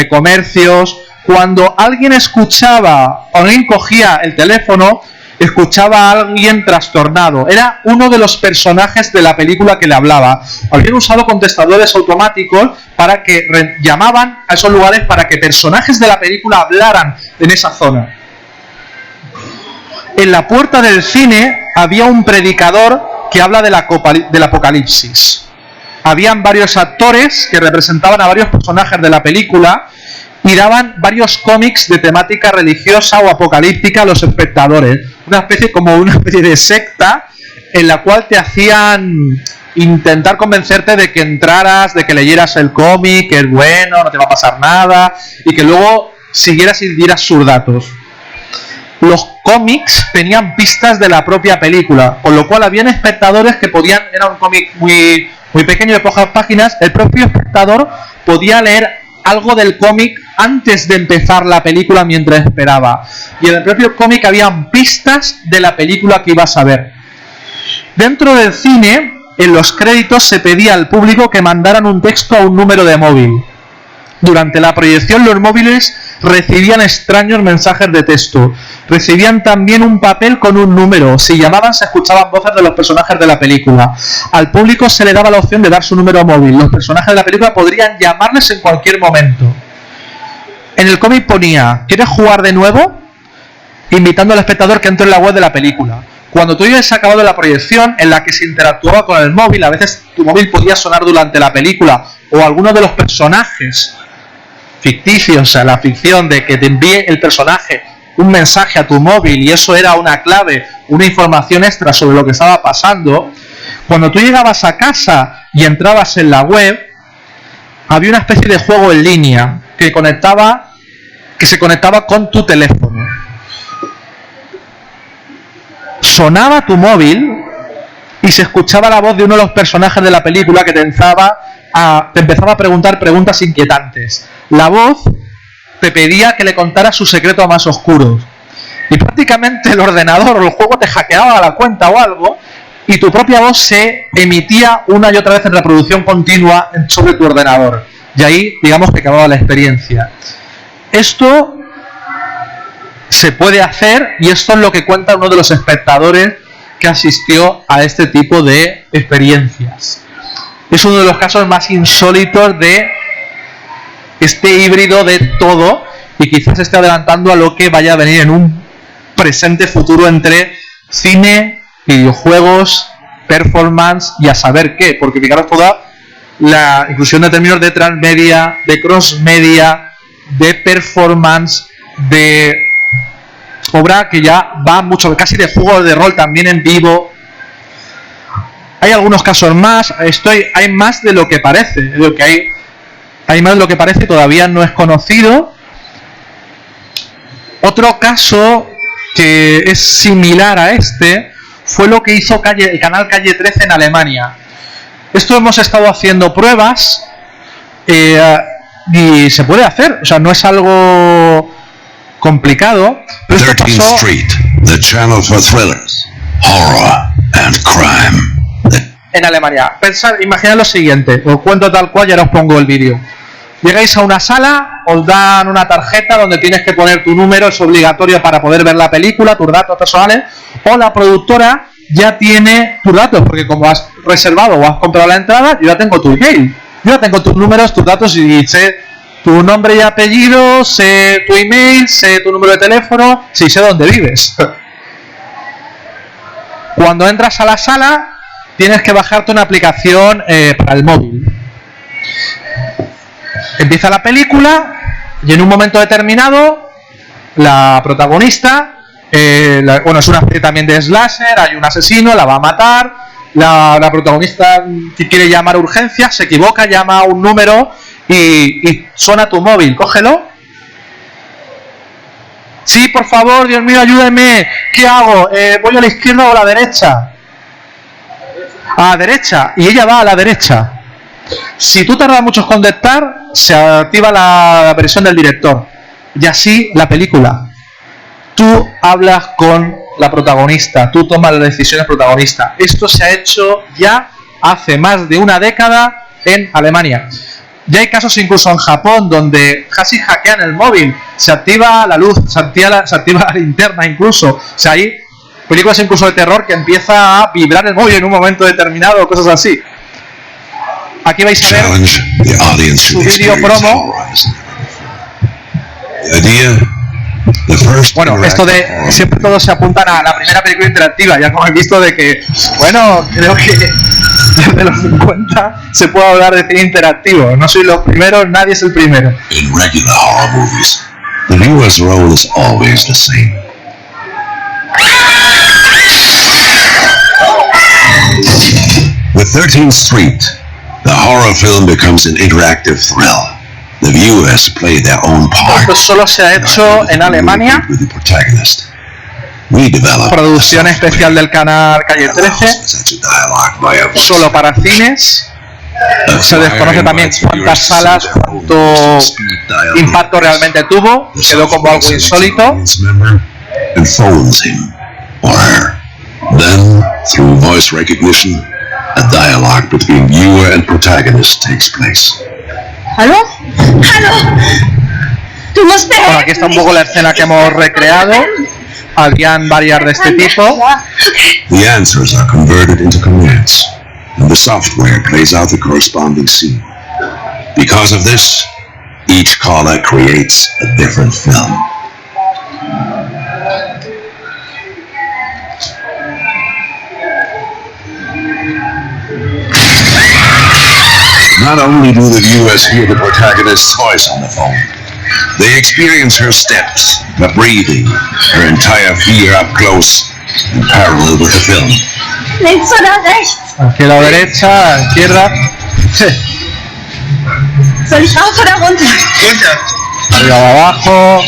comercios. Cuando alguien escuchaba o alguien cogía el teléfono, escuchaba a alguien trastornado. Era uno de los personajes de la película que le hablaba. Habían usado contestadores automáticos para que llamaban a esos lugares para que personajes de la película hablaran en esa zona. En la puerta del cine había un predicador que habla del apocalipsis. Habían varios actores que representaban a varios personajes de la película y daban varios cómics de temática religiosa o apocalíptica a los espectadores. Una especie de secta en la cual te hacían intentar convencerte de que entraras, de que leyeras el cómic, que es bueno, no te va a pasar nada, y que luego siguieras y dieras sus datos. Los cómics tenían pistas de la propia película, con lo cual habían espectadores que podían, era un cómic muy pequeño de pocas páginas, el propio espectador podía leer algo del cómic antes de empezar la película mientras esperaba. Y en el propio cómic habían pistas de la película que ibas a ver. Dentro del cine, en los créditos se pedía al público que mandaran un texto a un número de móvil. Durante la proyección, los móviles recibían extraños mensajes de texto. Recibían también un papel con un número. Si llamaban, se escuchaban voces de los personajes de la película. Al público se le daba la opción de dar su número móvil. Los personajes de la película podrían llamarles en cualquier momento. En el cómic ponía: ¿quieres jugar de nuevo? Invitando al espectador que entre en la web de la película. Cuando tú ya has acabado la proyección, en la que se interactuaba con el móvil, a veces tu móvil podía sonar durante la película, o alguno de los personajes ficticios, o sea, la ficción de que te envíe el personaje un mensaje a tu móvil, y eso era una clave, una información extra sobre lo que estaba pasando. Cuando tú llegabas a casa y entrabas en la web, había una especie de juego en línea que se conectaba con tu teléfono. Sonaba tu móvil y se escuchaba la voz de uno de los personajes de la película que te empezaba a preguntar preguntas inquietantes. La voz te pedía que le contaras su secreto más oscuro. Y prácticamente el ordenador o el juego te hackeaba la cuenta o algo, y tu propia voz se emitía una y otra vez en reproducción continua sobre tu ordenador. Y ahí, digamos que acababa la experiencia. Esto se puede hacer, y esto es lo que cuenta uno de los espectadores que asistió a este tipo de experiencias. Es uno de los casos más insólitos de este híbrido de todo, y quizás esté adelantando a lo que vaya a venir en un presente futuro entre cine, videojuegos, performance y a saber qué, porque fijaros toda la inclusión de términos de transmedia, de crossmedia, de performance, de obra que ya va mucho, casi de juegos de rol también en vivo. Hay algunos casos más, hay más de lo que parece, hay más de lo que parece, todavía no es conocido. Otro caso que es similar a este fue lo que hizo el canal Calle 13 en Alemania. Esto hemos estado haciendo pruebas y se puede hacer, o sea, no es algo complicado. Pero 13th Street, the channel for thrillers, horror and crime. En Alemania. Imaginad lo siguiente, os cuento tal cual y ahora os pongo el vídeo. Llegáis a una sala, os dan una tarjeta donde tienes que poner tu número, es obligatorio para poder ver la película, tus datos personales, o la productora ya tiene tus datos, porque como has reservado o has comprado la entrada, yo ya tengo tu email, yo ya tengo tus números, tus datos, y sé tu nombre y apellido, sé tu email, sé tu número de teléfono, sí, sé dónde vives. Cuando entras a la sala, tienes que bajarte una aplicación para el móvil. Empieza la película y en un momento determinado la protagonista, es una especie también de slasher, hay un asesino, la va a matar, la protagonista que quiere llamar a urgencias, se equivoca, llama a un número y suena tu móvil, cógelo. Sí, por favor, Dios mío, ayúdeme, ¿qué hago? ¿Voy a la izquierda o a la derecha? A la derecha, y ella va a la derecha. Si tú tardas mucho en contestar, se activa la versión del director. Y así la película. Tú hablas con la protagonista, tú tomas las decisiones protagonista. Esto se ha hecho ya hace más de una década en Alemania. Ya hay casos incluso en Japón donde casi hackean el móvil. Se activa la luz, se activa la linterna incluso. O sea, hay películas incluso de terror que empieza a vibrar el móvil en un momento determinado, cosas así. Aquí vais a ver su vídeo promo. Bueno, esto de siempre todos se apuntan a la primera película interactiva, ya como he visto de que, bueno, creo que desde los 50 se puede hablar de cine interactivo. No soy los primeros, nadie es el primero. In regular horror movies, the viewer's role is always the same. With 13th Street, the horror film becomes an interactive thrill. The viewers play their own part. Esto solo se ha hecho en Alemania. Producción especial del canal Calle 13. Solo para cines. Se desconoce también cuántas salas, cuánto impacto realmente tuvo, quedó como algo insólito. And phones him or her. Then, through voice recognition, a dialogue between viewer and protagonist takes place. ¿Aló? ¿Aló? ¿Tú no esperas? Bueno, aquí está un poco la escena que hemos recreado. Habían varias de este tipo. The answers are converted into commands, and the software plays out the corresponding scene. Because of this, each caller creates a different film. Not only do the viewers hear the protagonist's voice on the phone, they experience her steps, her breathing, her entire figure up close and parallel with the film. Links oder rechts? Aquí a la derecha, a la izquierda. Soll ich rauf oder runter? Arriba o abajo. O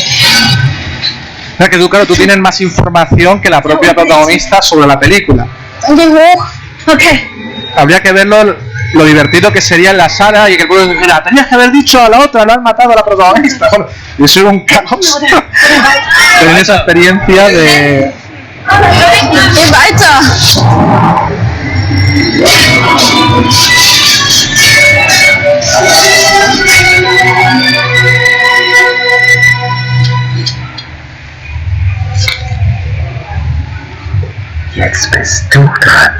sea que tú, claro, tú tienes más información que la propia protagonista sobre la película. Geh hoch. Okay. Habría que verlo, lo divertido que sería en la sala y que el público dijera, tenías que haber dicho a la otra, lo han matado a la protagonista. Bueno, y eso era un caos. Tener esa experiencia de... Geh weiter. Jetzt bist du dran.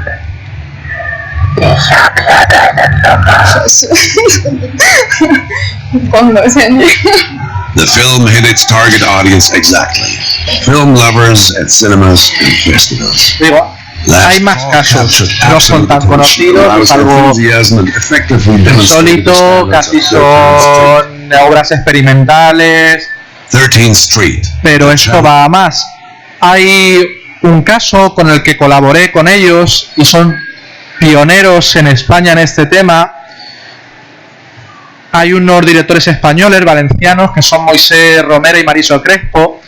Ich hab ja deine Nummer. Scheiße. Brauchen wir das Handy. The film hit its target audience exactly. Film lovers at cinemas and festivals. Digo, hay más casos, no son tan conocidos, algo insólito, casi son obras experimentales, 13th Street. pero esto va a más. Hay un caso con el que colaboré con ellos y son pioneros en España en este tema. Hay unos directores españoles, valencianos, que son Moisés Romero y Marisol Crespo,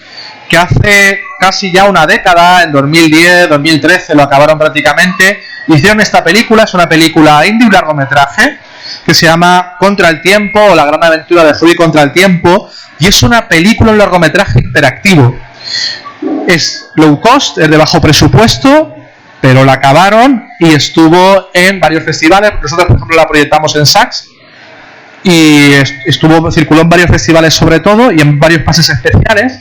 que hace casi ya una década, en 2010, 2013, lo acabaron prácticamente, hicieron esta película. Es una película indie, un largometraje, que se llama Contra el Tiempo, o La Gran Aventura de Zoe contra el Tiempo, y es una película, un largometraje interactivo. Es low cost, es de bajo presupuesto, pero la acabaron y estuvo en varios festivales. Nosotros, por ejemplo, la proyectamos en Sachs y circuló en varios festivales sobre todo y en varios pases especiales.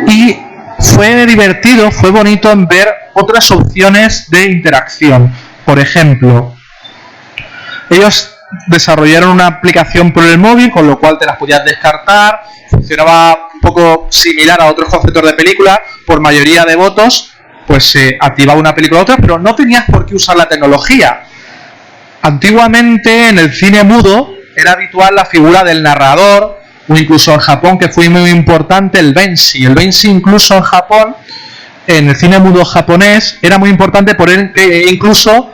Y fue divertido, fue bonito en ver otras opciones de interacción. Por ejemplo, ellos desarrollaron una aplicación por el móvil, con lo cual te las podías descartar. Funcionaba un poco similar a otros conceptos de película. Por mayoría de votos, pues se activaba una película u otra, pero no tenías por qué usar la tecnología. Antiguamente en el cine mudo era habitual la figura del narrador, o incluso en Japón, que fue muy importante, el Benshi. El Benshi incluso en Japón, en el cine mudo japonés, era muy importante por él, que incluso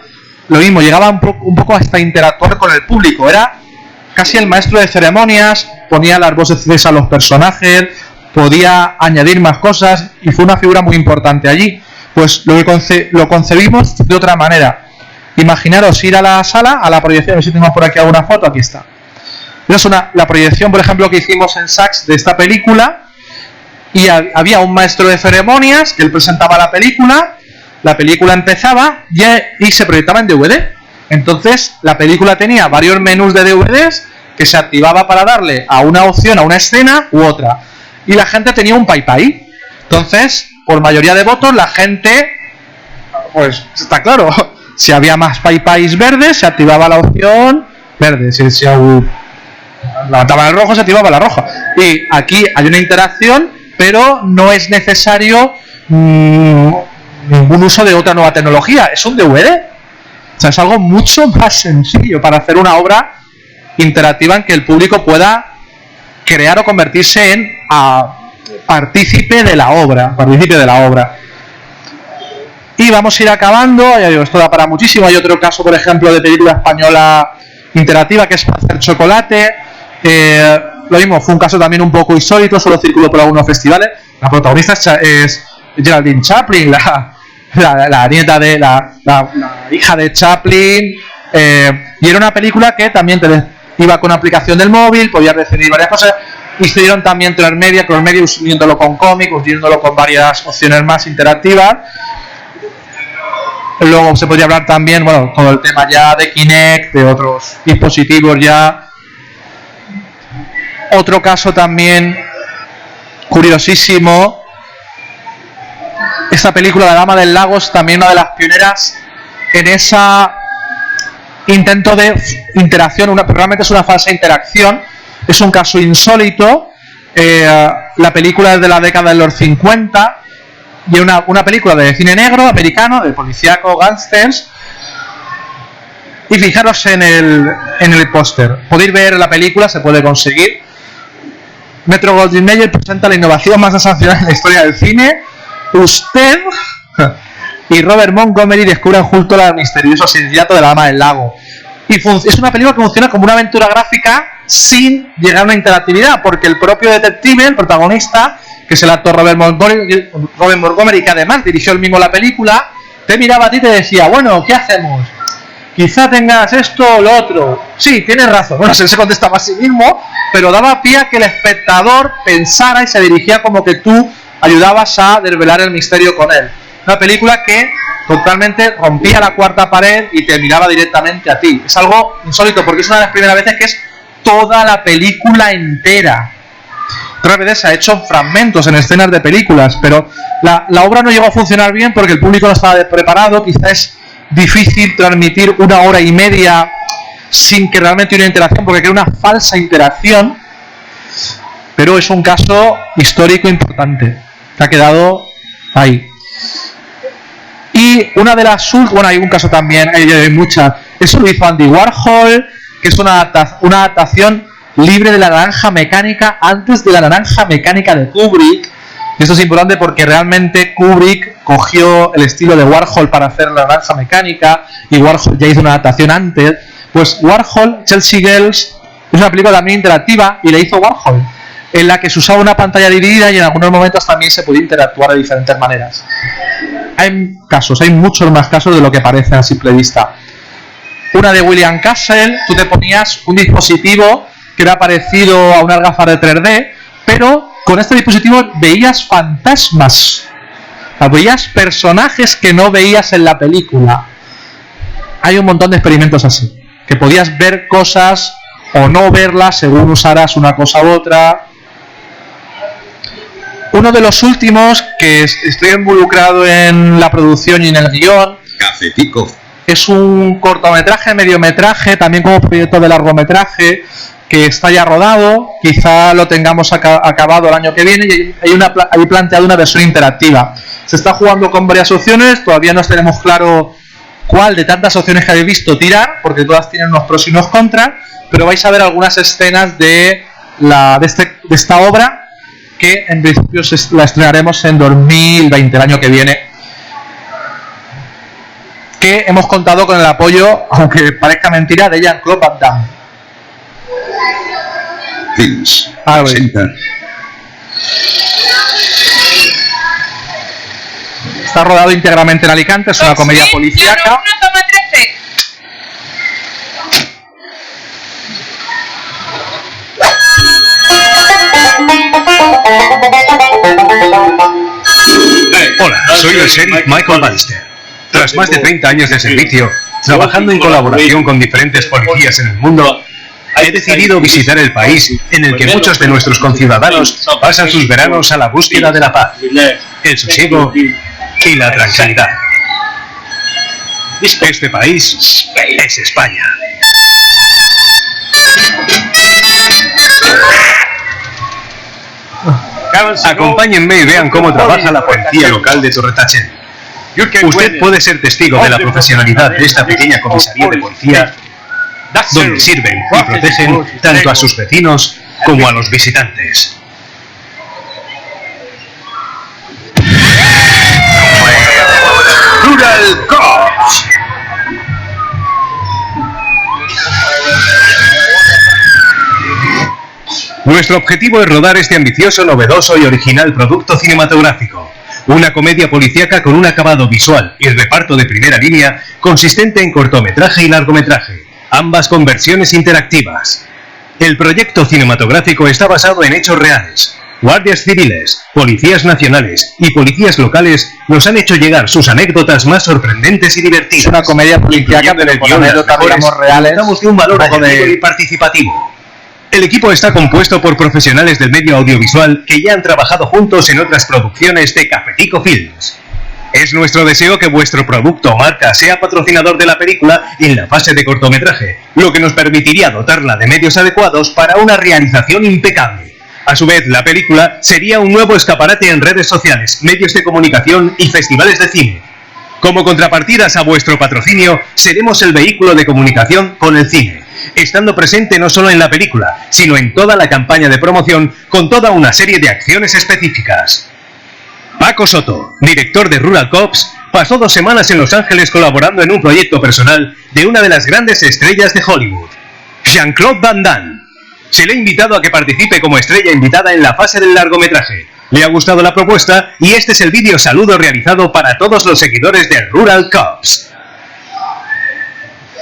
lo mismo, llegaba un poco hasta interactuar con el público. Era casi el maestro de ceremonias, ponía las voces a los personajes, podía añadir más cosas y fue una figura muy importante allí. Pues lo concebimos de otra manera. Imaginaros ir a la sala, a la proyección, a ver si tenemos por aquí alguna foto, aquí está. Es la proyección, por ejemplo, que hicimos en Sachs de esta película, y había un maestro de ceremonias que él presentaba la película empezaba y se proyectaba en DVD. Entonces la película tenía varios menús de DVDs que se activaba para darle a una opción, a una escena u otra, y la gente tenía un pay. Entonces, por mayoría de votos, la gente, pues está claro, si había más pay verdes, se activaba la opción verde. Si levantaba el rojo, se activaba la roja. Y aquí hay una interacción, pero no es necesario ningún uso de otra nueva tecnología. Es un DVD. O sea, es algo mucho más sencillo para hacer una obra interactiva en que el público pueda crear o convertirse en partícipe de la obra. Y vamos a ir acabando. Ya digo, esto da para muchísimo. Hay otro caso, por ejemplo, de película española interactiva, que es Para hacer chocolate. Lo mismo, fue un caso también un poco insólito, solo circuló por algunos festivales. La protagonista es Geraldine Chaplin, la nieta de la hija de Chaplin. Y era una película que también iba con aplicación del móvil, podías decidir varias cosas. Y se dieron también crossmedia uniéndolo con cómics, uniéndolo con varias opciones más interactivas. Luego se podría hablar también, bueno, con el tema ya de Kinect, de otros dispositivos ya. Otro caso también curiosísimo, esta película, La Dama del Lago, es también una de las pioneras en esa intento de interacción, realmente es una falsa interacción, es un caso insólito. La película es de la década de los 50 y una película de cine negro americano, de policíaco, gángsters. Y fijaros en el póster, podéis ver la película, se puede conseguir. Metro-Goldwyn-Mayer presenta la innovación más sensacional en la historia del cine. Usted y Robert Montgomery descubren junto al misterioso asesinato de la Dama del Lago. Y es una película que funciona como una aventura gráfica sin llegar a una interactividad, porque el propio detective, el protagonista, que es el actor Robert Montgomery, que además dirigió él mismo la película, te miraba a ti y te decía, bueno, ¿qué hacemos? Quizá tengas esto o lo otro. Sí, tienes razón. Bueno, se contestaba a sí mismo, pero daba pie a que el espectador pensara y se dirigía como que tú ayudabas a desvelar el misterio con él. Una película que totalmente rompía la cuarta pared y te miraba directamente a ti. Es algo insólito porque es una de las primeras veces que es toda la película entera. Otras veces se ha hecho fragmentos en escenas de películas, pero la obra no llegó a funcionar bien porque el público no estaba preparado. Quizás es difícil transmitir 1 hora y media sin que realmente hubiera interacción, porque crea una falsa interacción, pero es un caso histórico importante que ha quedado ahí. Y una de las... Bueno, hay un caso también, hay muchas. Eso lo hizo Andy Warhol, que es una adaptación libre de La Naranja Mecánica antes de La Naranja Mecánica de Kubrick. Esto es importante porque realmente Kubrick cogió el estilo de Warhol para hacer La Naranja Mecánica y Warhol ya hizo una adaptación antes. Pues Warhol, Chelsea Girls, es una película también interactiva y la hizo Warhol, en la que se usaba una pantalla dividida y en algunos momentos también se podía interactuar de diferentes maneras. Hay casos, hay muchos más casos de lo que parece a simple vista. Una de William Castle, tú te ponías un dispositivo que era parecido a unas gafas de 3D, pero con este dispositivo veías fantasmas, veías personajes que no veías en la película. Hay un montón de experimentos así, que podías ver cosas o no verlas según usaras una cosa u otra. Uno de los últimos, que estoy involucrado en la producción y en el guión, Cafetico. es un cortometraje, mediometraje, también como proyecto de largometraje, que está ya rodado, quizá lo tengamos acabado el año que viene, y hay planteado una versión interactiva. Se está jugando con varias opciones, todavía no tenemos claro cuál de tantas opciones que habéis visto tirar, porque todas tienen unos pros y unos contras, pero vais a ver algunas escenas de esta obra, que en principio la estrenaremos en 2020, el año que viene, que hemos contado con el apoyo, aunque parezca mentira, de Jean-Claude Van Damme. Films. Está rodado íntegramente en Alicante, es una comedia policíaca. Hola, soy el sheriff Michael Bannister. Tras más de 30 años de servicio, trabajando en colaboración con diferentes policías en el mundo, he decidido visitar el país en el que muchos de nuestros conciudadanos pasan sus veranos a la búsqueda de la paz, el sosiego y la tranquilidad. Este país es España. Acompáñenme y vean cómo trabaja la policía local de Torretachén. Usted puede ser testigo de la profesionalidad de esta pequeña comisaría de policía, donde sirven y protegen tanto a sus vecinos como a los visitantes. Rural Cops. Nuestro objetivo es rodar este ambicioso, novedoso y original producto cinematográfico. una comedia policíaca con un acabado visual y reparto de primera línea consistente en cortometraje y largometraje, ambas con versiones interactivas. El proyecto cinematográfico está basado en hechos reales. Guardias civiles, policías nacionales y policías locales nos han hecho llegar sus anécdotas más sorprendentes y divertidas. Es una comedia policíaca, pero con anécdotas, digamos, reales. Damos de un valor añadido y participativo. El equipo está compuesto por profesionales del medio audiovisual que ya han trabajado juntos en otras producciones de Cafetico Films. Es nuestro deseo que vuestro producto o marca sea patrocinador de la película en la fase de cortometraje, lo que nos permitiría dotarla de medios adecuados para una realización impecable. A su vez, la película sería un nuevo escaparate en redes sociales, medios de comunicación y festivales de cine. Como contrapartidas a vuestro patrocinio, seremos el vehículo de comunicación con el cine, estando presente no solo en la película, sino en toda la campaña de promoción con toda una serie de acciones específicas. Paco Soto, director de Rural Cops, pasó 2 semanas en Los Ángeles colaborando en un proyecto personal de una de las grandes estrellas de Hollywood, Jean-Claude Van Damme. Se le ha invitado a que participe como estrella invitada en la fase del largometraje. Le ha gustado la propuesta y este es el vídeo saludo realizado para todos los seguidores de Rural Cops.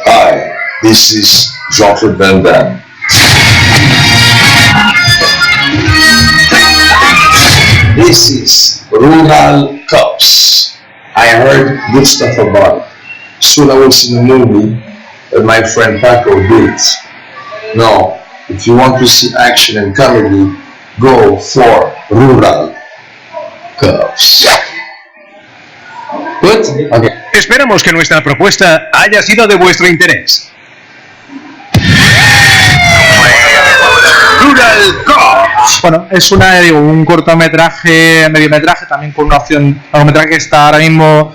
Hi, this is Jean-Claude Van Damme. This is Rural Cops. I heard good stuff about it. Soon I will see the movie that my friend Paco did. No, if you want to see action and comedy, go for Rural Cops. Good? Okay. Esperamos que nuestra propuesta haya sido de vuestro interés. Rural Cops. Bueno, es un cortometraje, mediometraje, también con una opción largometraje que está ahora mismo,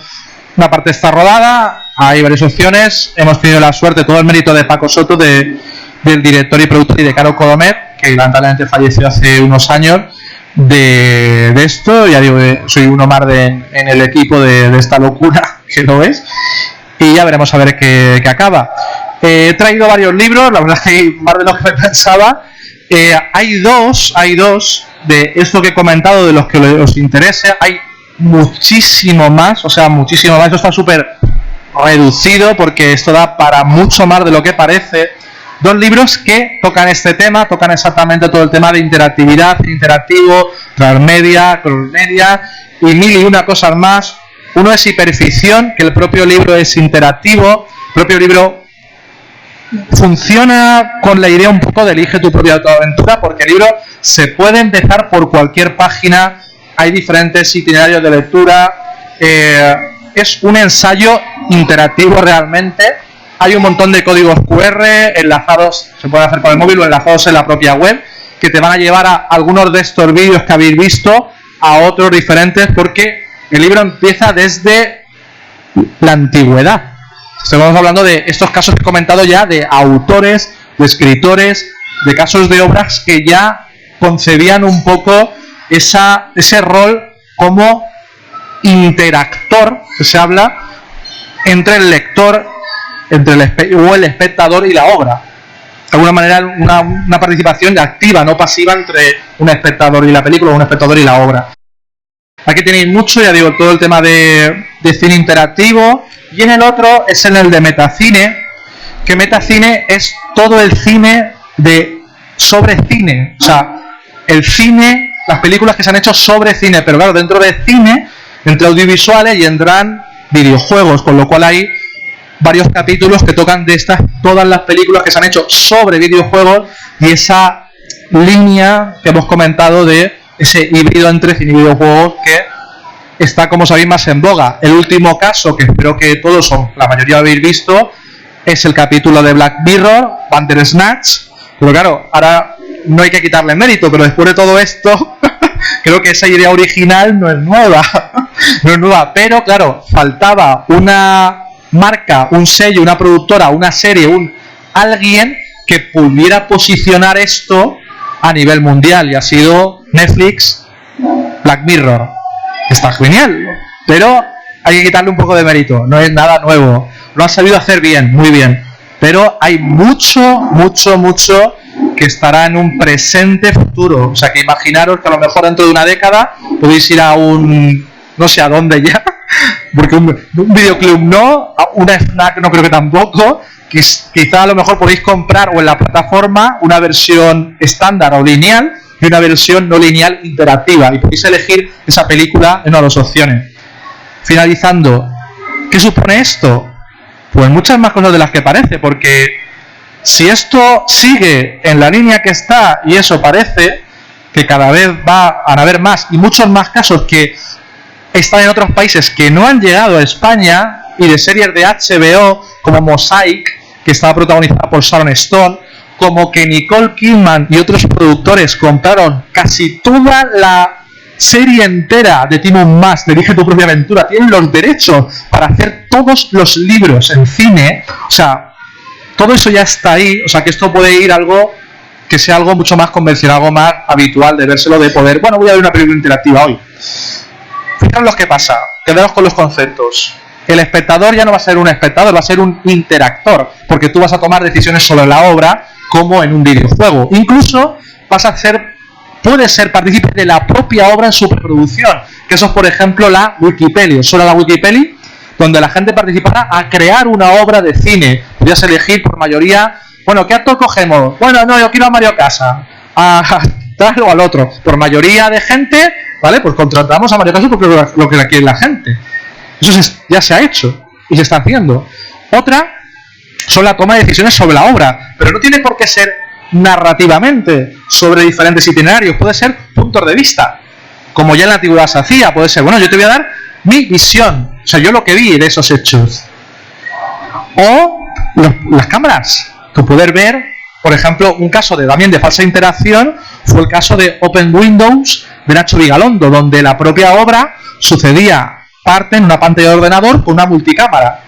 una parte está rodada, hay varias opciones. Hemos tenido la suerte, todo el mérito de Paco Soto, del director y productor, y de Caro Colomer, que lamentablemente falleció hace unos años, de esto. Ya digo, soy uno más en el equipo de esta locura que lo es, y ya veremos a ver qué acaba. He traído varios libros, la verdad es que hay más de lo que me pensaba. Hay dos de esto que he comentado, de los que os interese. Hay muchísimo más, muchísimo más. Esto está súper reducido porque esto da para mucho más de lo que parece. 2 libros que tocan este tema, tocan exactamente todo el tema de interactividad, interactivo, transmedia, crossmedia y 1001 cosas más. Uno es Hiperficción, que el propio libro es interactivo. El propio libro funciona con la idea un poco de elige tu propia autoaventura, porque el libro se puede empezar por cualquier página, hay diferentes itinerarios de lectura, es un ensayo interactivo realmente. Hay un montón de códigos QR enlazados, se pueden hacer con el móvil o enlazados en la propia web, que te van a llevar a algunos de estos vídeos que habéis visto, a otros diferentes, porque el libro empieza desde la antigüedad. Estamos hablando de estos casos que he comentado ya, de autores, de escritores, de casos de obras que ya concebían un poco ese rol como interactor, que se habla, entre el lector, o el espectador y la obra. De alguna manera una participación activa, no pasiva, entre un espectador y la película, o un espectador y la obra. Aquí tenéis mucho, ya digo, todo el tema de cine interactivo. Y en el otro es en el de metacine, que metacine es todo el cine sobre cine. O sea, el cine, las películas que se han hecho sobre cine, pero claro, dentro de cine, entre audiovisuales, y entran videojuegos, con lo cual hay varios capítulos que tocan de todas las películas que se han hecho sobre videojuegos, y esa línea que hemos comentado de ese híbrido entre cine y videojuegos que está, como sabéis, más en boga. El último caso, que espero que todos o la mayoría habéis visto, es el capítulo de Black Mirror, Bandersnatch. Pero claro, ahora no hay que quitarle mérito, pero después de todo esto creo que esa idea original no es nueva. No es nueva, pero claro, faltaba una marca, un sello, una productora, una serie, alguien que pudiera posicionar esto a nivel mundial, y ha sido Netflix. Black Mirror está genial, pero hay que quitarle un poco de mérito, no es nada nuevo, lo han sabido hacer bien, muy bien, pero hay mucho que estará en un presente futuro. O sea, que imaginaros que a lo mejor dentro de una década podéis ir a un no sé a dónde ya, porque un videoclub no, una FNAC no creo que tampoco. Quizá a lo mejor podéis comprar o en la plataforma una versión estándar o lineal y una versión no lineal interactiva, y podéis elegir esa película en una de las opciones. Finalizando, ¿qué supone esto? Pues muchas más cosas de las que parece, porque si esto sigue en la línea que está, y eso parece que cada vez va a haber más y muchos más casos que están en otros países que no han llegado a España, y de series de HBO como Mosaic, que estaba protagonizada por Sharon Stone, como que Nicole Kidman y otros productores compraron casi toda la serie entera de Tim Mas, de Dirige tu propia aventura, tienen los derechos para hacer todos los libros en cine, o sea, todo eso ya está ahí, o sea que esto puede ir algo que sea algo mucho más convencional, algo más habitual de vérselo, de poder, bueno, voy a ver una película interactiva hoy. Fijaros lo que pasa, quedaros con los conceptos. El espectador ya no va a ser un espectador, va a ser un interactor, porque tú vas a tomar decisiones sobre la obra como en un videojuego. Incluso vas a puedes ser partícipe de la propia obra en su preproducción, que eso es, por ejemplo, la Wikipedia. Solo la Wikipedia, donde la gente participará a crear una obra de cine. Podrías elegir por mayoría, bueno, ¿qué actor cogemos? Bueno, no, yo quiero a Mario Casas, a tal o al otro. Por mayoría de gente, ¿vale? Pues contratamos a Mario Casas porque es lo que quiere la gente. Eso ya se ha hecho y se está haciendo. Otra son la toma de decisiones sobre la obra, pero no tiene por qué ser narrativamente sobre diferentes itinerarios, puede ser puntos de vista, como ya en la antigüedad se hacía. Puede ser, bueno, yo te voy a dar mi visión, o sea, yo lo que vi de esos hechos. O las cámaras, tu poder ver, por ejemplo, un caso también de falsa interacción fue el caso de Open Windows de Nacho Vigalondo, donde la propia obra sucedía parte en una pantalla de ordenador con una multicámara.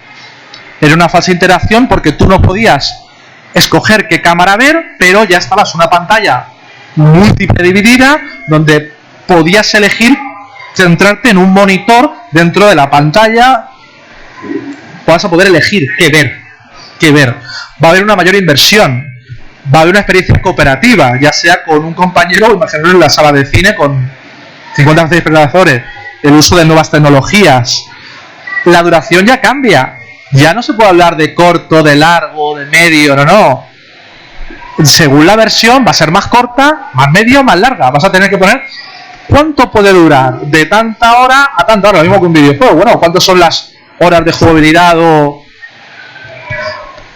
Era una falsa interacción porque tú no podías escoger qué cámara ver, pero ya estabas en una pantalla múltiple dividida donde podías elegir centrarte en un monitor dentro de la pantalla. Vas a poder elegir qué ver. Va a haber una mayor inversión, va a haber una experiencia cooperativa, ya sea con un compañero, imagínate en la sala de cine con 50 espectadores, el uso de nuevas tecnologías. La duración ya cambia. Ya no se puede hablar de corto, de largo, de medio, no. Según la versión va a ser más corta, más medio, más larga. Vas a tener que poner cuánto puede durar de tanta hora a tanta hora, lo mismo que un videojuego. Bueno, cuántas son las horas de jugabilidad o...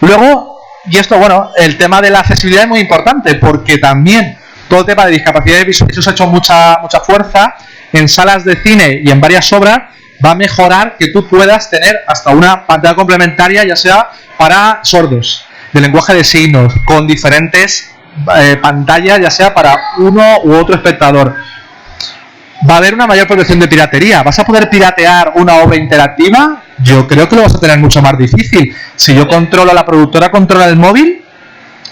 Luego, y esto, bueno, el tema de la accesibilidad es muy importante, porque también todo el tema de discapacidades visuales, eso se ha hecho mucha fuerza en salas de cine y en varias obras. Va a mejorar que tú puedas tener hasta una pantalla complementaria, ya sea para sordos, de lenguaje de signos, con diferentes pantallas, ya sea para uno u otro espectador. Va a haber una mayor protección de piratería. ¿Vas a poder piratear una obra interactiva? Yo creo que lo vas a tener mucho más difícil. Si yo controlo a la productora, ¿controla el móvil?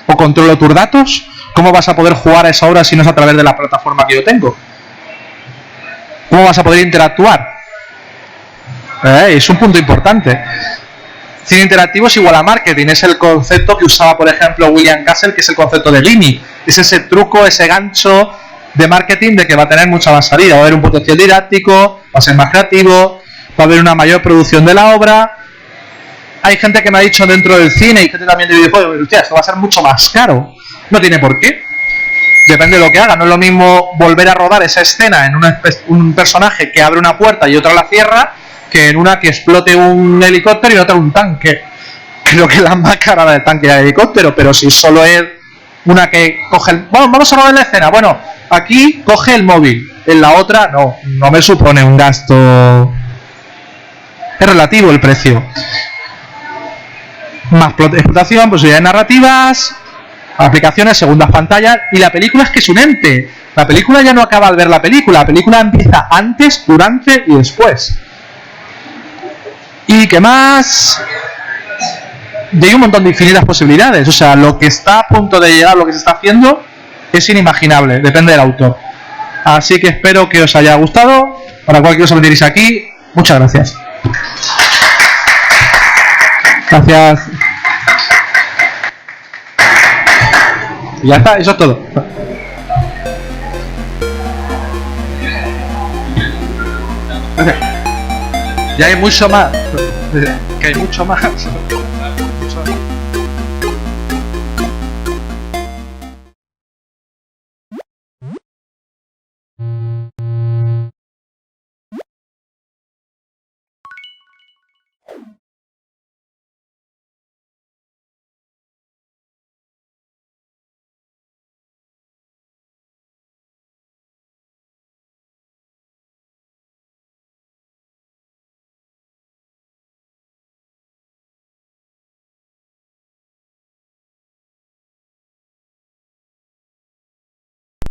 ¿O controlo tus datos? ¿Cómo vas a poder jugar a esa obra si no es a través de la plataforma que yo tengo? ¿Cómo vas a poder interactuar? Es un punto importante. Cine interactivo es igual a marketing. Es el concepto que usaba, por ejemplo, William Castle, que es el concepto de Lini. Es ese truco, ese gancho de marketing de que va a tener mucha más salida. Va a haber un potencial didáctico, va a ser más creativo, va a haber una mayor producción de la obra. Hay gente que me ha dicho dentro del cine y gente también de videojuegos, hostia, esto va a ser mucho más caro. No tiene por qué. Depende de lo que haga. No es lo mismo volver a rodar esa escena en un personaje que abre una puerta y otra la cierra, que en una que explote un helicóptero y otra un tanque. Creo que la más cara del tanque y el helicóptero, pero si solo es una que coge el... Bueno, vamos a rodar la escena. Bueno, aquí coge el móvil, en la otra no me supone un gasto. Es relativo el precio. Más explotación, posibilidades narrativas, aplicaciones, segundas pantallas, y la película es que es un ente. La película ya no acaba al ver la película empieza antes, durante y después. ¿Y qué más? Y hay un montón de infinitas posibilidades. O sea, lo que está a punto de llegar, lo que se está haciendo, es inimaginable, depende del autor. Así que espero que os haya gustado. Para cualquier cosa que tenéis aquí, muchas gracias. Gracias. Y ya está, eso es todo. Y hay mucho más. Que hay mucho más.